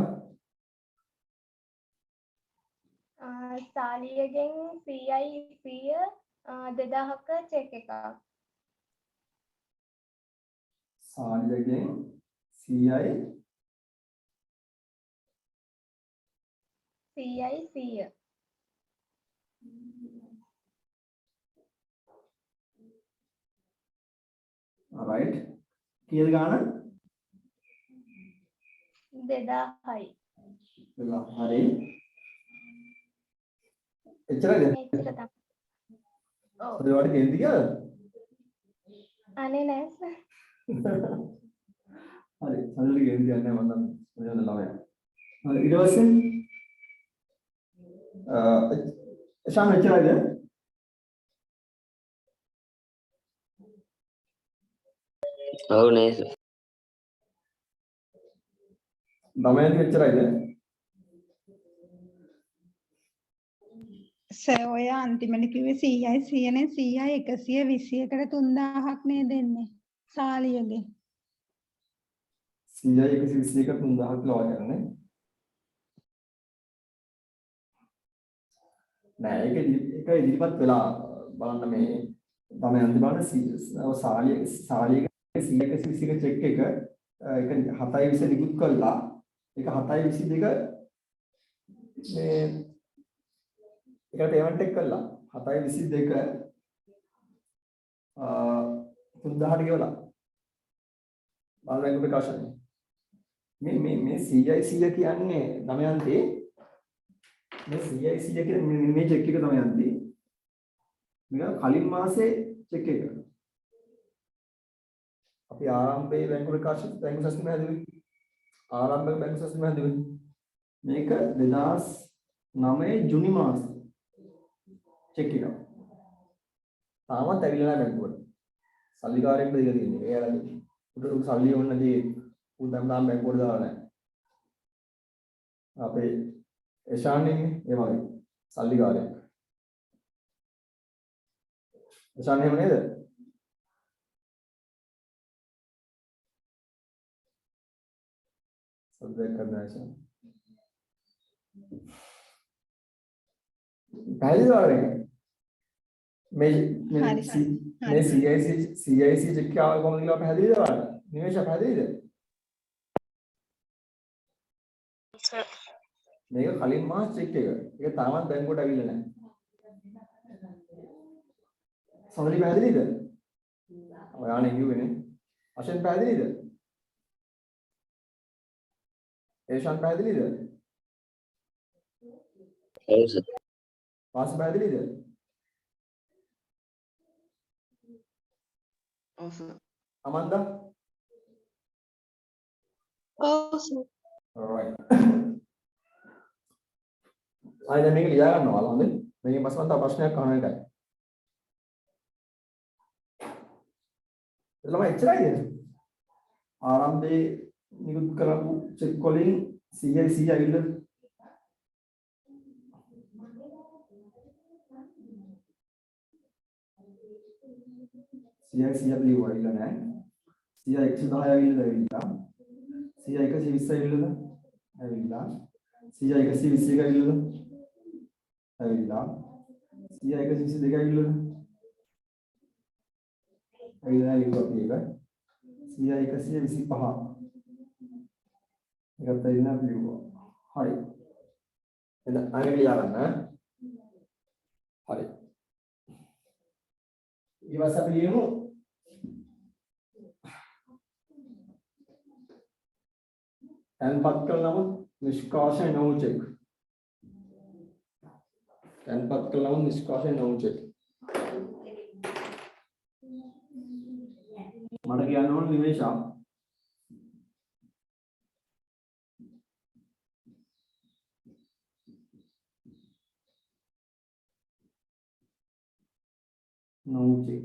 සාලියගෙන් 100යි 100 2000ක චෙක් එකක් සාලියගෙන් 100යි 100යි 100 alright කීයද ගාන? 2000යි හරි. එච්චරද? එච්චර තමයි ඔව් ඔය වගේ කේන්ති කියලාද? අනේ නෑ සර් හරි. සල්ලි කේන්ති යන්නේ මම නම් මොනවද ළමයා. හරි ඊට පස්සේ ශාම එච්චරද? ඔව් නේ සර්. දමයන්ති එච්චරද? සර් ඔය අන්තිමට කිව්වේ 100යි 100 නේ 100යි 120කට 3000ක් නේ දෙන්නේ. සාලියගේ. 100යි 121කට 3000ක් ලවා කරන්නේ. නෑ ඒක ඉදිරිපත් වෙලා බලන්න මේ දමයන්ති බලන්න සාලියගේ 100ක චෙක් එක ඒක 7.20 නිකුත් කළා. ඒක 7.22 මේ ඒකට පේමන්ට් එක කළා 7.22 3000ට ගෙවලා බලන්න ප්‍රකාශනය මේ 100යි 100 කියන්නේ දමයන්ති මේ 100යි 100 කියන මේ චෙක් එක දමයන්ති මේක කලින් මාසේ චෙක් එක අපි ආරම්භයේ බැංකු ප්‍රකාශන බැංකු සස්තම හැදුවේ ආරම්භක බැංකු සස්තම හැදුවේ මේක 2009 ජුනි මාසේ චෙක් එක තාමත් ඇවිල්ලා නැහැ බැංකුවට සල්ලිකාරයෙක්ට දීලා තියෙන්නේ එයාලගේ උඩ සල්ලි ඕන නැති උන් දැන් බැංකුවට දාලා නැහැ අපේ එෂාන් ඉන්නේ ඒ වගේ සල්ලිකාරයෙක් එෂාන් එහෙම නේද सब्जेक्ट करना है पहली बार है मैं හරි मैं CIC चेक किया और कौन निकला पहली बार निमेश पहली है Sir. මේක කලින් මාස් චෙක් එක. ඒක තාමත් බැංකුවට අවිල්ල නැහැ. සමලි පැහැදිලිද? ඔයානේ කිව්වනේ. අශෙන් පැහැදිලිද? ඒෂාන් පැහැදිලිද? ඔව් සර්. පාස් පැහැදිලිද? ඔව් sir. Amanda? Oh, sir. alright. ආයෙ දැන් මේක ලියා ගන්නවා හොඳයි. මේකෙන් පස්සේ මම තව ප්‍රශ්නයක් අහන එකයි. ළමයි එච්චරයිද? ආරම්භයේ නිකුත් කරපු චෙක් වලින් 100 ඇවිල්ලා සියයක් ලියුවා ඉල්ල නැහැ 100 110 ඇවිල්ලා 100 120 ඇවිල්ලා 100 120 ඇවිල්ලා 100 122 ඇවිල්ලා ඇවිල්ලා ඉක්කොපි එක 100 125 ඒකත් ඇවිල්ලා ලියුවා හරි එතන අනිත් ලියා ගන්න හරි ඊවස අපි ලියමු තැන්පත් කළ නමුත් නිෂ්කාශය නොවු චෙක් තැන්පත් කළ නමුත් නිෂ්කාශය නොවු චෙක් මට කියන්න ඕන නිමේෂා නොවු චෙක්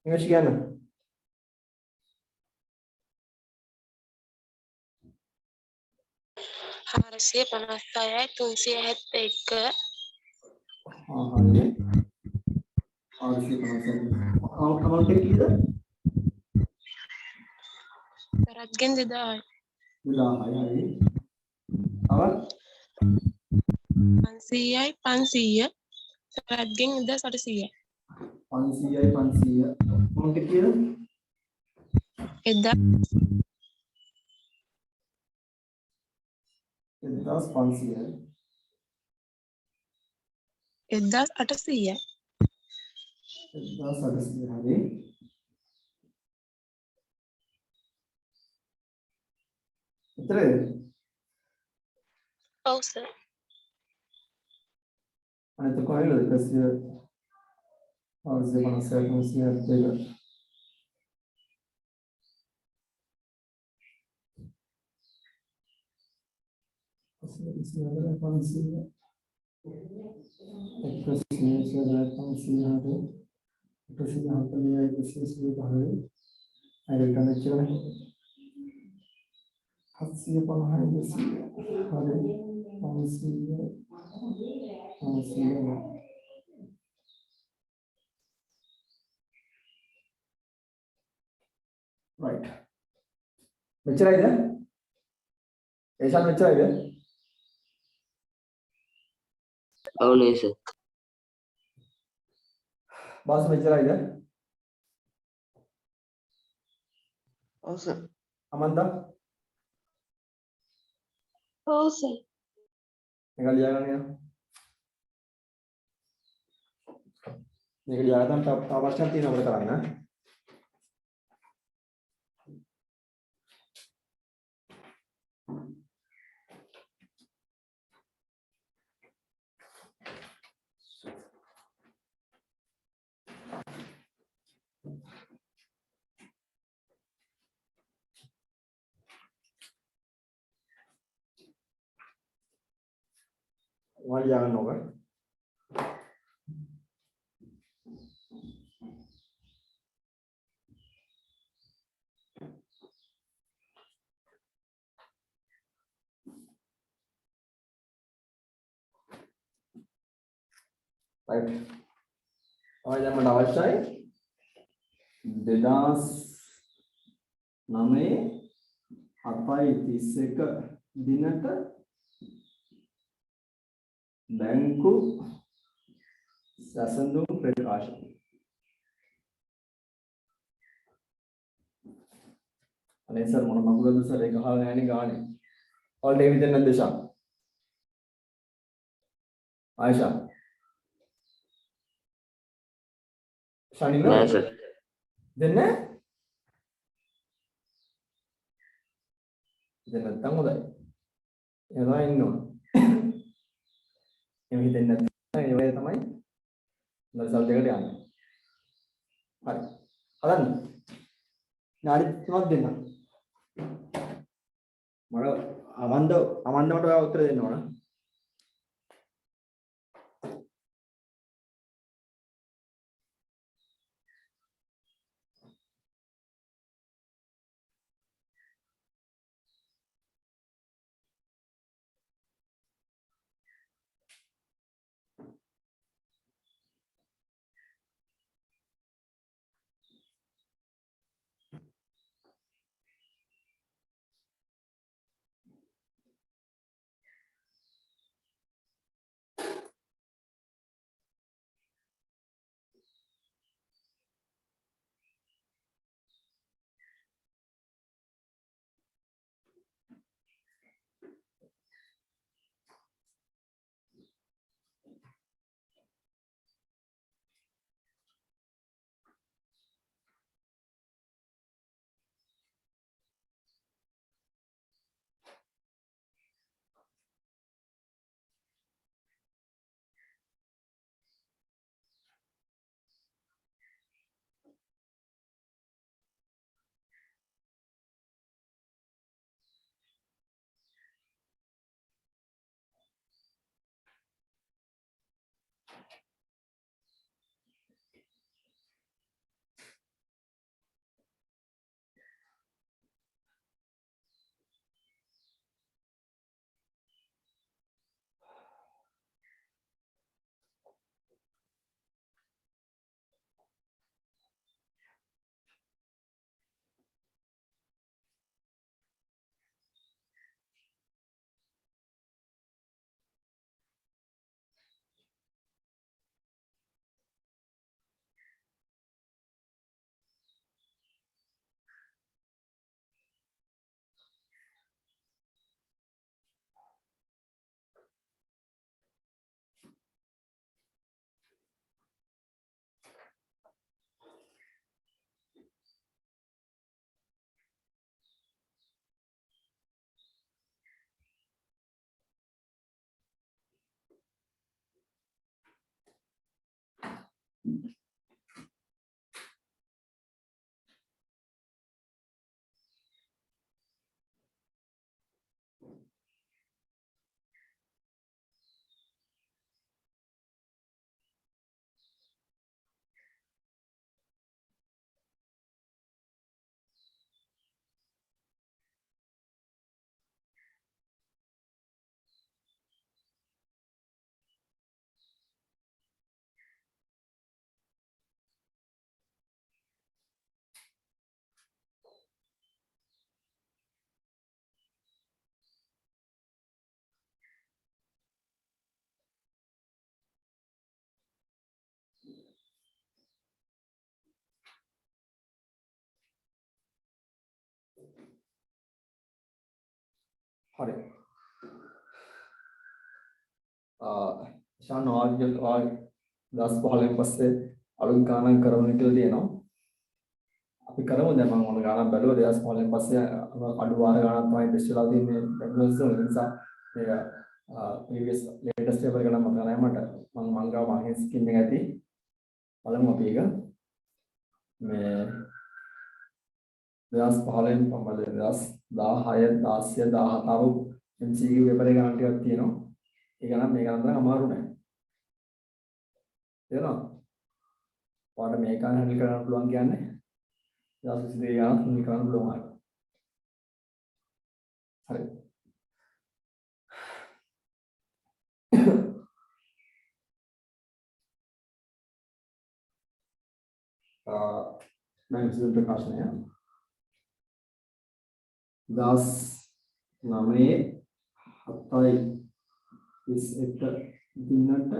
නිමේෂ් කියන්න 456යි 371 හරි 456 කවුන්ට් එක කීයද රත්ගෙන් 2000යි 2000යි හරි තව 500යි 500 රත්ගෙන් 1800යි 500යි 500 කවුන්ට් එක කීයද 1500යි 1800යි 1800 හරි එතරම් ඔව් සර් අනිත් කොහෙද 150 right මෙච්චරයිද ඒෂාන් මෙච්චරයිද ඔව් නේ සර්. බාස් මෙච්චරයිද ඔව් සර්. අමන්දා ඔව් සර් මේක ලියා ගන්න යන්න මේක ලියා ගන්න තව ප්‍රශ්නක් තියෙනවා අපිට කරන්න වල යන්න ඕක right ඔය දැන් මට අවශ්‍යයි 2009 7:31 දිනට බැංකු සැසඳුම් ප්‍රකාශ. අනේ සර් මොන මගුලද සර් ඒක අහලා නැහැ නේ ගානේ. ඔයාලට ඒ විදිහට නැද්ද ෂා? ආයිෂා. ෂානින නෑ සර්. දෙන්නේ? දැන් නැත්තම් හොඳයි. එනවා ඉන්න ඕන. එහෙම හිතෙන්නේ නැත්නම් ඒ වගේ තමයි රිසල්ට් එකට යන්නේ. හරි. හදන්න. නාඩි තුනක් දෙන්න. මට අමන්දමට ඔයා උත්තර දෙන්න ඕන. හරි. ශාන් ආර්ජල් 10-15 පස්සේ අලුත් ගානක් කරන්න කියලා තියෙනවා. අපි කරමු දැන් මම මොන ගානක් බැලුවා 2015 පස්සේ අඩු වාර ගානක් තමයි ටෙස්ට් වෙලා තියෙන්නේ බැලුවොත් ඒ නිසා මේක previous latest paper එක නම් මතක නැහැ මට. මම ගාව මාගේ ස්කින් එක ඇති. බලමු අපි ඒක. මේ 2015 පමණ 2016 16 17 MCQ paper එක ගන්න ටිකක් තියෙනවා. ඒක නම් මේක නම් අමාරු නෑ. තේරෙනවද? ඔයාලට මේක හැන්ඩල් කරන්න පුළුවන් කියන්නේ 2022 ගානක් මේක කරන්න පුළුවන්. හරි. බැංකු සිදුවීම් ප්‍රකාශනය 19/7/21 දිනට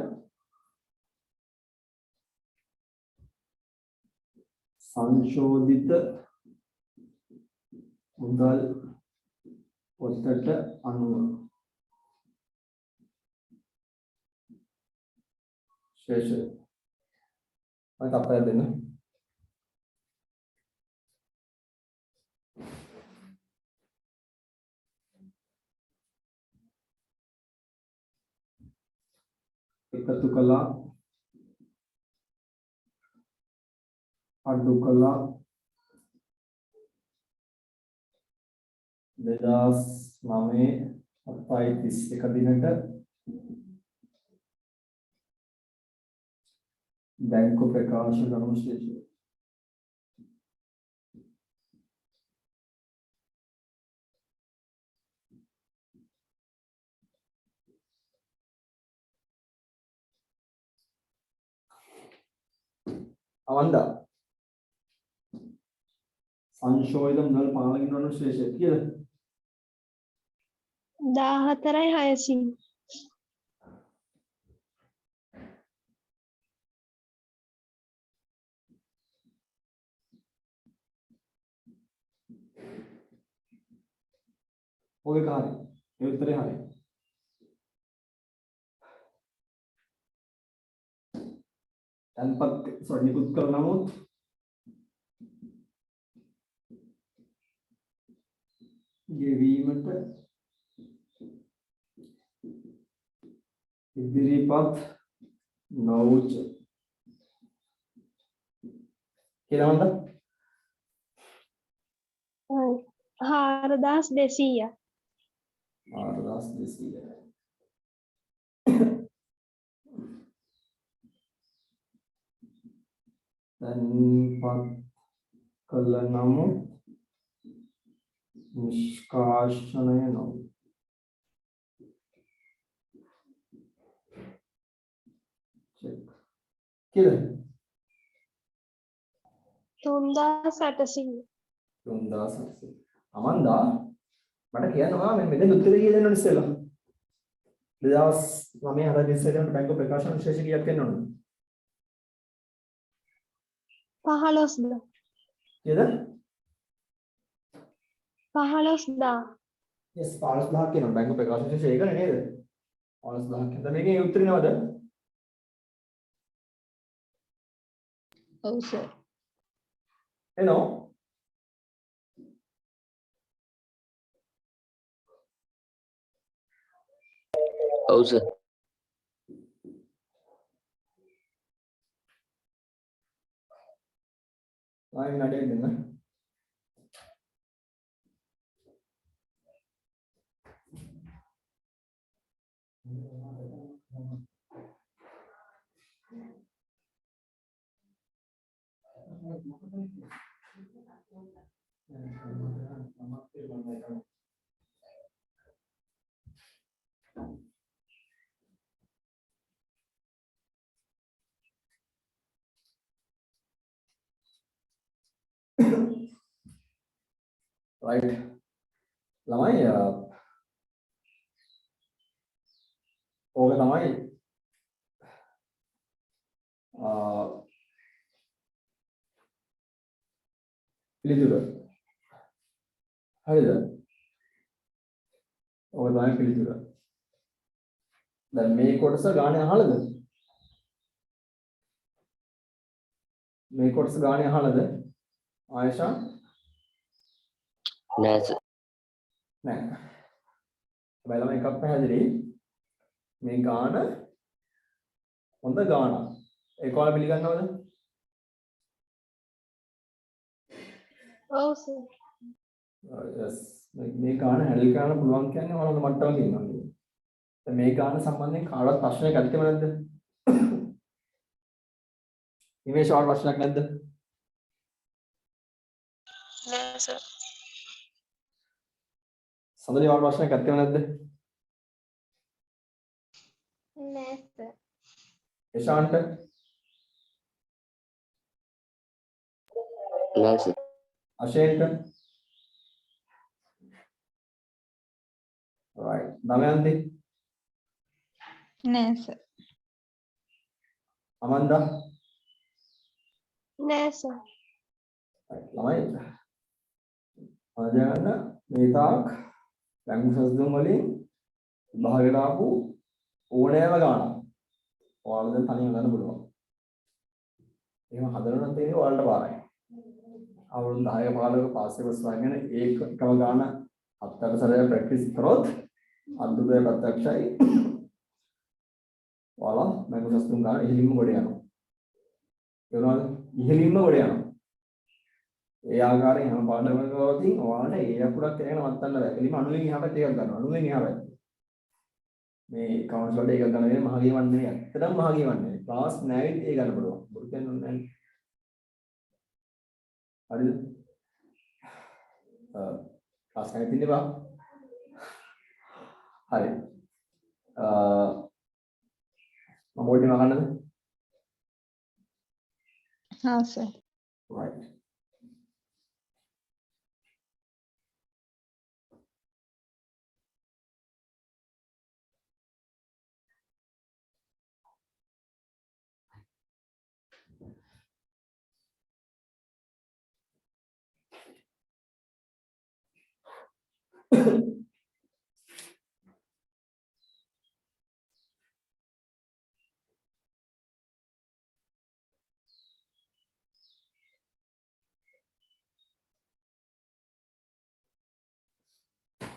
සංශෝධිත මුදල් පොතට අනුව ශේෂය මම තප්පරයක් දෙන්න එකතු කළා අඩු කළා 2009/7/31 දිනට බැංකු ප්‍රකාශ ගණන් ශේෂය අවන්දා සංශෝධිත මුදල් පාලන ගණන් ශේෂය කීයද 14,600. ඔය කාර්යය ඒ උත්තරේ හරියි තන්පත් නිකුත් කළ නමුත් ගෙවීමට ඉදිරිපත් නොවුච කියලාද 4,200. 4,200 තන්පත් කළ නමුත් නිෂ්කාශනය නොවේ check කියලා 3,800. 3,800 අමන්දා මට කියන්න ඕන මම මෙතන උත්තර කිය දෙන්න ඕනේ ඉස්සෙල්ලා 2009/7/21 බැංකු ප්‍රකාශන ශේෂය කීයක් වෙන්න ඕනද 15,000. කීයද 15,000. yes 15000ක් කියනවා බැංකු ප්‍රකාශන ශේෂය ඒකනේ නේද 15000ක් හින්දා මේකේ උත්තරේ නේද ඔව් සර් එනෝ ඔව් සර්. ආයෙ නඩේ දෙන්න right ළමයි ඕක තමයි පිළිතුර හරිද ඕක තමයි පිළිතුර දැන් මේ කොටස ගානේ අහලාද මේ කොටස ගානේ අහලාද ආයෂා නෑ සර්. නෑ හැබැයි ළමයි එකක් පැහැදිලි මේ ගාන හොඳ ගානක් ඒක ඔයාලා පිළිගන්නවද ඔව් සර්. yes මේ ගාන හැන්ඩල් කරන්න පුළුවන් කියන්නේ ඔයාලා හොඳ මට්ටමක ඉන්නවා නේද දැන් මේ ගාන සම්බන්ධයෙන් කාටවත් ප්‍රශ්නයක් ඇත්තෙම නැද්ද ඉමේෂ් වල ප්‍රශ්නයක් නැද්ද නෑ සර්. සඳලි වල ප්‍රශ්නයක් ඇත්තෙම නැද්ද නෑ සර් එෂාන්ට නෑ සර්. අශේක. right. දමයන්ති. නෑ සර්. අමන්දා. නෑ සර්. ළමයි අනජයන්න මේ තාක් බැංකු සැලසුම් වලින් විභාගයට ආපු ඕනෑම ගාණක් ඔයාලා දැන් තනියම ගන්න පුළුවන්. එහෙම හදලා නම් තියෙන්නේ ඔයාලට පාරයි. අවුරුදු 10ක 15ක පාස්සේ බස් වයින් ඒකම ගාණ 7-8 සැරයක් ප්‍රැක්ටිස් කරොත් අද්දුතේ ප්‍රත්‍යක්ෂයි. ඔයාලා බැංකු සැලසුම් ගාණ ඉහළින්ම ගොඩ යනවා. ඒ වුණාද? ඉහළින්ම ගොඩ යනවා. ඒ ආකාරයෙන් හැම පාඩමකවලින් ඔයාලට ඒ අකුරක් කරගෙන වත්තන්න බෑ. එලිම අණුවෙන් එහා පැත්තේ එකක් ගන්නවා. අණුවෙන් එහා පැත්තේ. මේ කවුන්ට් වලට එකක් ගන්න වෙන්නේ මහ ගියවන්නේ නෙවෙයි. ඇත්තටම මහ ගියවන්නේ. ක්ලාස් 9 ඒ ගන්න පුළුවන්. බොරු කියන්නේ නැහැ. හරිද? ක්ලාස් 9 තින්නේ බා. හරි. මම බෝඩ් එක ගන්නද? හා සර්. right.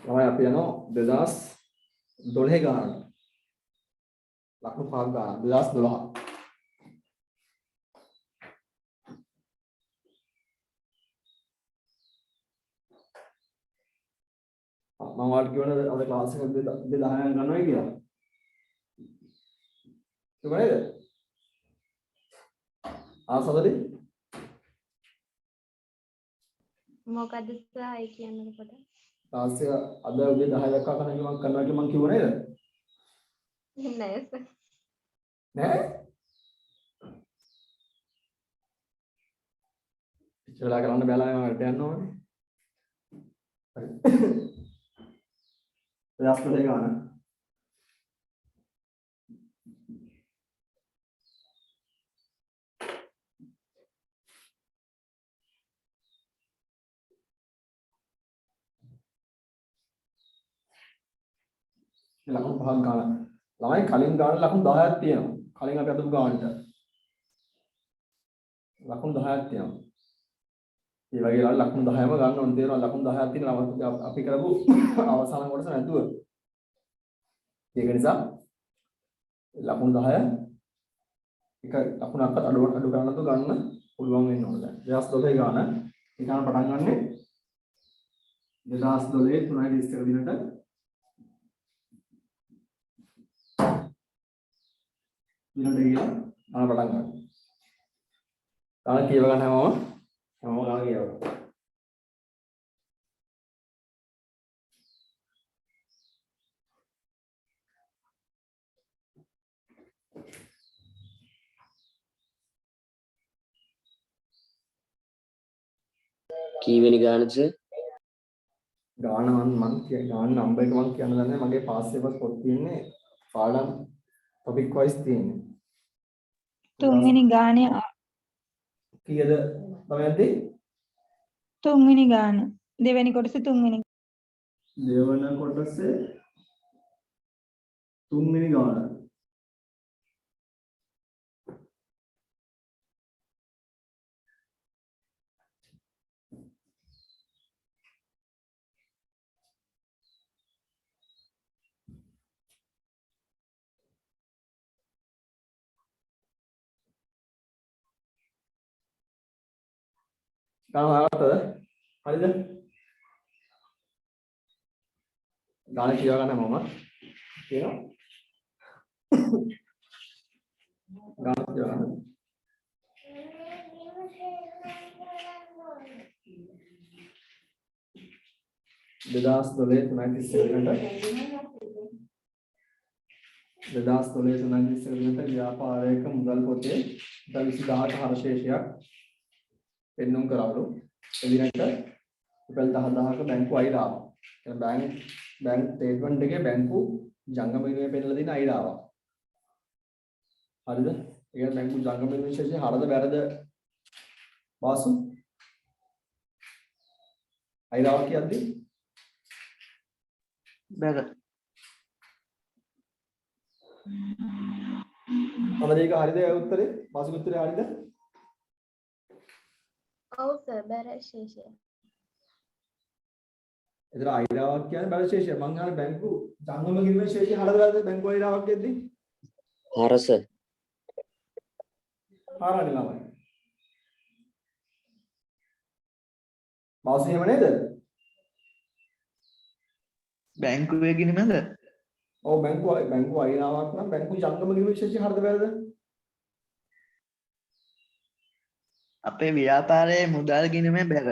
ළමයි අපි යනවා 2012 ගානට. ලකුණු 5ක් ගන්න 2012. මම ඔයාලට කියවනේ අද ක්ලාස් එක 2010 ගන්නවා කියලා. ඒක නේද? ආසදලි මොකද්ද සහාය කියන්නකොට? ක්ලාස් එක අද උදේ 10 දක්වා කරන්න මම කරනවා කියලා මම කිව්ව නේද? නෑ සර්. නෑ? ඉස්සරලා කරන්න බැලලා මම රට යන්න ඕනේ. හරි. 2012 ගාන. ලකුණු 5ක් ගන්න. ළමයි කලින් ගාන ලකුණු 10ක් තියෙනවා. කලින් අපි අදපු ගානට. ලකුණු 10ක් තියෙනවා. ඒ වගේ ලකුණු 10ම ගන්න ඕන තේරෙනවා. ලකුණු 10ක් තියෙනවා අපි කරපු අවසාන කොටස නැතුව. ඒක නිසා ලකුණු 10 එක ලකුණක්වත් අඩු කරන්න තු ගන්න පුළුවන් වෙන්න ඕන දැන්. 2012 ගාන ඒ ගාන පටන් ගන්නෙ 2012 3:20 දිනට කියලා ගාන පටන් ගන්න. ගාන කියව ගන්න හැමෝම ගාන කියව ගන්න. කීවෙනි ගානද සර්? ගාන ගාන නම්බර් එක මම කියන්න දන්නේ මගේ පාස් පේපර්ස් පොත් තියෙන්නේ පාඩම් ටොපික් වයිස් තියෙන්නේ. තුන්වෙනි ගානේ කීයද තමයි තුන්වෙනි ගාන. දෙවෙනි කොටස තුන්වෙනි. දෙවන කොටසේ තුන්වෙනි ගාන. ගාන ආවද? හරිද? ගාන කියව ගන්න මම කියනවා. ගාන කියව ගන්න. දෙදාස් 12 තුනයි ව්‍යාපාරයක මුදල් පොතේ 20000ක හරශේෂයක් පෙන්නුම් කරවලු එදිනට රුපියල් 10000ක බැංකු අයිර ආවා. එහෙනම් බැංක් ස්ටේට්මන්ට් එකේ බැංකු ජංගම විනිමය පෙන්නලා තියෙන අයිර ආවා. හරිද? ඒ කියන්නේ බැංකු ජංගම විනිමය විශේෂයෙන් හරද බැරද වාසු? අයිර ආවා කියද්දි better. මොකද ඒක හරිද උත්තරේ? වාසුගේ උත්තරේ හරිද? ඔව් සර් බැර ශේෂය. එතන අයිරාවක් කියන්නේ බැල ශේෂය. මං අහන්නේ බැංකු ජංගම විනිමය ශේෂය හරද බැලද බැංකු අයිරාවක් කියද්දි? හරස හරන්නේ ළමයි. වාසු එහෙම නේද? බැංකුවේ ගිණුමද? ඔව් බැංකු අයිරාවක් නම් බැංකු ජංගම විනිමය ශේෂය හරද බැලද? අපේ ව්‍යාපාරයේ මුදල් ගිණුමේ බැර.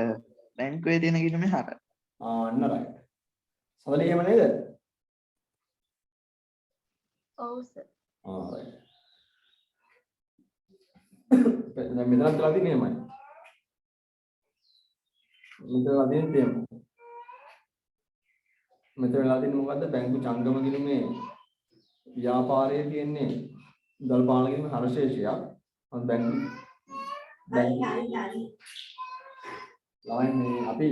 බැංකුවේ තියෙන ගිණුමේ හර. අන්න right. සමලි එහෙම නේද? ඔව් සර්. right. දැන් මෙතනත් වෙලා තියෙන්නේ එහෙමයි. මෙතන වෙලා තියෙන්නේ එහෙම. මෙතන වෙලා තියෙන්නේ මොකද්ද? බැංකු ජංගම ගිණුමේ ව්‍යාපාරයේ තියෙන්නේ මුදල් පාලන ගිණුමේ හරශේෂයක්. අන් බැංකු ලායින් අපි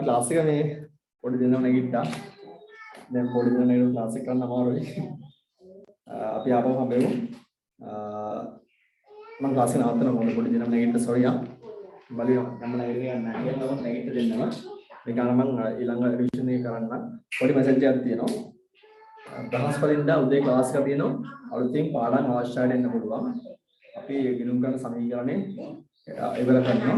ක්ලාස් එක මේ පොඩි දෙන්නම නැගිට්ටා. දැන් පොඩි දෙන්න නේද ක්ලාස් එක කරන්න අමාරුයි. අපි ආපහු හම්බෙමු. මම ක්ලාස් එක නවත්තන මොකද පොඩි දෙන්නම නැගිට්ට sorry ආ. බලන්න මම නැගිටින්න නැහැ. ඒකම නැගිට දෙන්නම. මේ ගාන මම ඊළඟ රිවිෂන් එක කරන්න පොඩි මැසේජ් එකක් තියෙනවා. බ්‍රහස්පතින්දා උදේ ක්ලාස් එක තියෙනවා. අලුතින් පාඩම් අවශ්‍යයට එන්න පුළුවන්. අපි ගිණුම් කරන සමීකරණේ ඉවර කරනවා.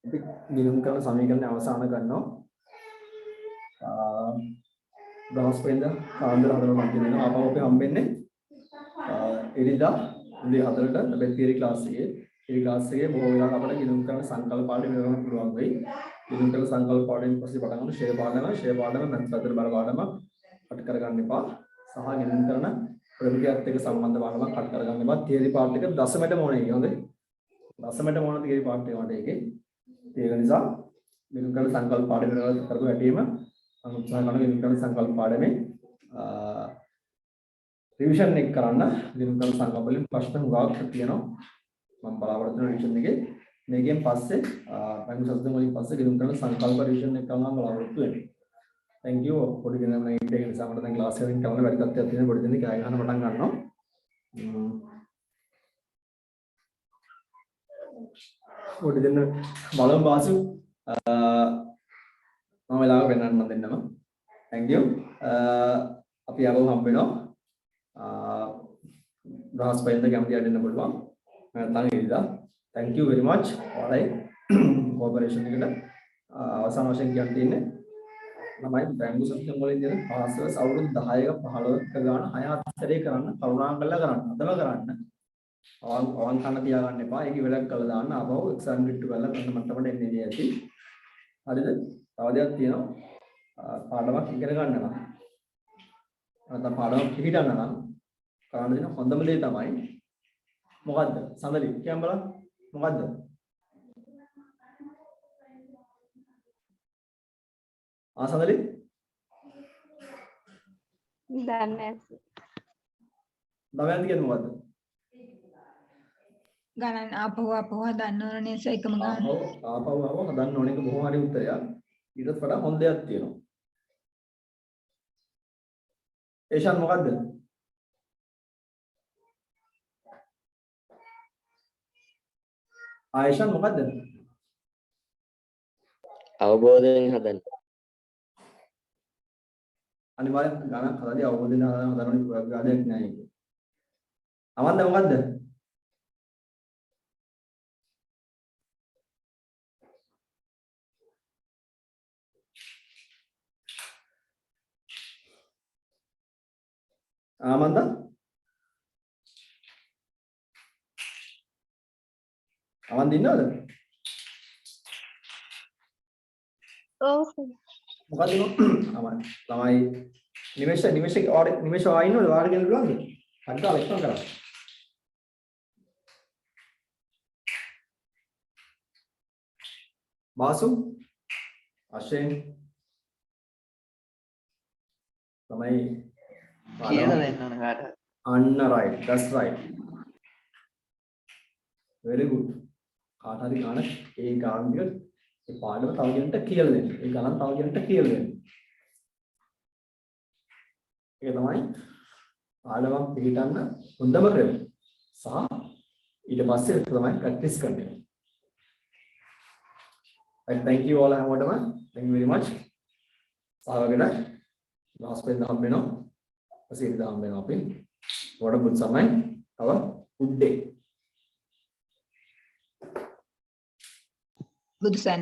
අපි ගිණුම් කරන සමීකරණේ අවසන් කරනවා. බ්‍රහස්පතින්දා කාන්දර 4 මම දෙනවා. ආපහු අපි හම්බෙන්නේ ඉරිදා උදේ 4ට අපි තියරි ක්ලාස් එකේ. ඒ ක්ලාස් එකේ බොහෝ වෙලාවට අපිට ගිණුම් කරන සංකල්ප පාඩම් ඉවරවන්න පුළුවන් වෙයි. ගිණුම් කරන සංකල්ප පාඩම් ඊපස්සේ පටන් ගන්න ෂේ පාඩම මැත්ස් අතර බල පාඩම කට් කරගන්න එපා. සහ ගිණුම් කරන ප්‍රමිතියත් එක්ක සම්බන්ධ පාඩමක් කට් කරගන්න එපා. තියරි පාඩම් එක දශමයට මොනේ කියන්නේ. දශමයට මොන තියරි පාඩම් එකකට ඒකේ. ඒක නිසා ගිණුම් කරන සංකල්ප පාඩම ඉවර කරපු හැටිම උත්සාහ කරන ගිණුම් කරන සංකල්ප පාඩමේ රිවිෂන් එක කරන්න. ගිණුම් කරන සංකල්ප වලින් ප්‍රශ්න ගොඩක් තියෙනවා. මම බලාපොරොත්තු වෙන රිවිෂන් එකේ මේකෙන් පස්සේ බැංකු සස්තම් වලින් පස්සේ ගිණුම් කරන සංකල්ප රිවිෂන් එක කරනවා බලාපොරොත්තු වෙන්නේ. thank you පොඩි දෙනෙක් නම් ඒක නිසා මට දැන් ක්ලාස් එකකින් කරන්න බැරි තත්ත්වයක් තියෙන පොඩි දෙනෙක් කෑ ගහන්න පටන් ගන්නවා. පොඩි දෙනෙක් බලමු වාසු මම වෙලාව වෙනන්න දෙන්නම. thank you අපි ආවම හම්බ වෙනවා. බ්‍රහස්පතින්දා කැමතියට එන්න පුළුවන්. නැත්නම් ඉරිදා. thank you very much. ඔයාලයි කෝපරේෂන් එකට අවසාන වශයෙන් කියන්න තියෙන්නේ තමයි බැංකු සත්‍යම් වලින් දෙන පාස්වර්ඩ්ස් අවුරුදු 10ක 15ක ගාන 6-7 කරන්න කරුණාකරලා කරන්න. අදම කරන්න. අවන් කන්න තියාගන්න එපා. ඒක ඉවරක් කළා දාන්න ආපහු එක්සෑම් බිට්ටු කරලා ගන්න මට්ටමට එන්නේ ඇති. හරිද? තව දෙයක් තියෙනවා. පාඩමක් ඉගෙන ගන්න නම් නැත්නම් පාඩමක් පිළිගන්න නම් කරන්න දෙන හොඳම දේ තමයි මොකද්ද? සඳලි කියන්න බලන්න. මොකද්ද? සඳලි දන්නේ නැහැ. දවයන්ති කියන්නේ මොකද්ද? ගණන් ආපහු හදන්න ඕන නේද එකම ගණන්. ආපහු හදන්න ඕන එක බොහොම හරි උත්තරයක්. ඊටත් වඩා හොඳ දෙයක් තියෙනවා. ඒෂාන් මොකද්ද? ආයෂාන් මොකද්ද? අවබෝධයෙන් හදන්න. අනිවාර්යෙන් ගණන් හදාදී අවබෝධයෙන් හදන්න ගාඩයක් නෑ ඒක. අවන්ද මොකද්ද? ආමන්ද? අවන්ද ඉන්නවද? ඔව් මොකද්ද අමන් ළමයි නිමේෂ ආ ඉන්නවද වාඩි වෙන්න පුළුවන්ද? අන්ට එක්ස්ප්ලෝර් කරන්න. මාසු අශෙන් තමයි කියලා දෙන්න ඕන කාට. අන්න right that's right very good කාට හරි ගන්න ඒ ගාන ටික ඒ පාඩම තව කෙනෙක්ට කියලා දෙන්න. ඒ ගණන් තව කෙනෙක්ට කියලා දෙන්න. ඒක තමයි පාඩමක් පිළිගන්න හොඳම ක්‍රමය. සහ ඊට පස්සේ ඒක තමයි ප්‍රැක්ටිස් කරන්නේ. right thank you all හැමෝටම thank you very much. සාවගෙන last වෙන දහම් වෙනවා. පස්සේ දහම් වෙනවා අපි. what a good සමයි. have a good day. බුදුසන්න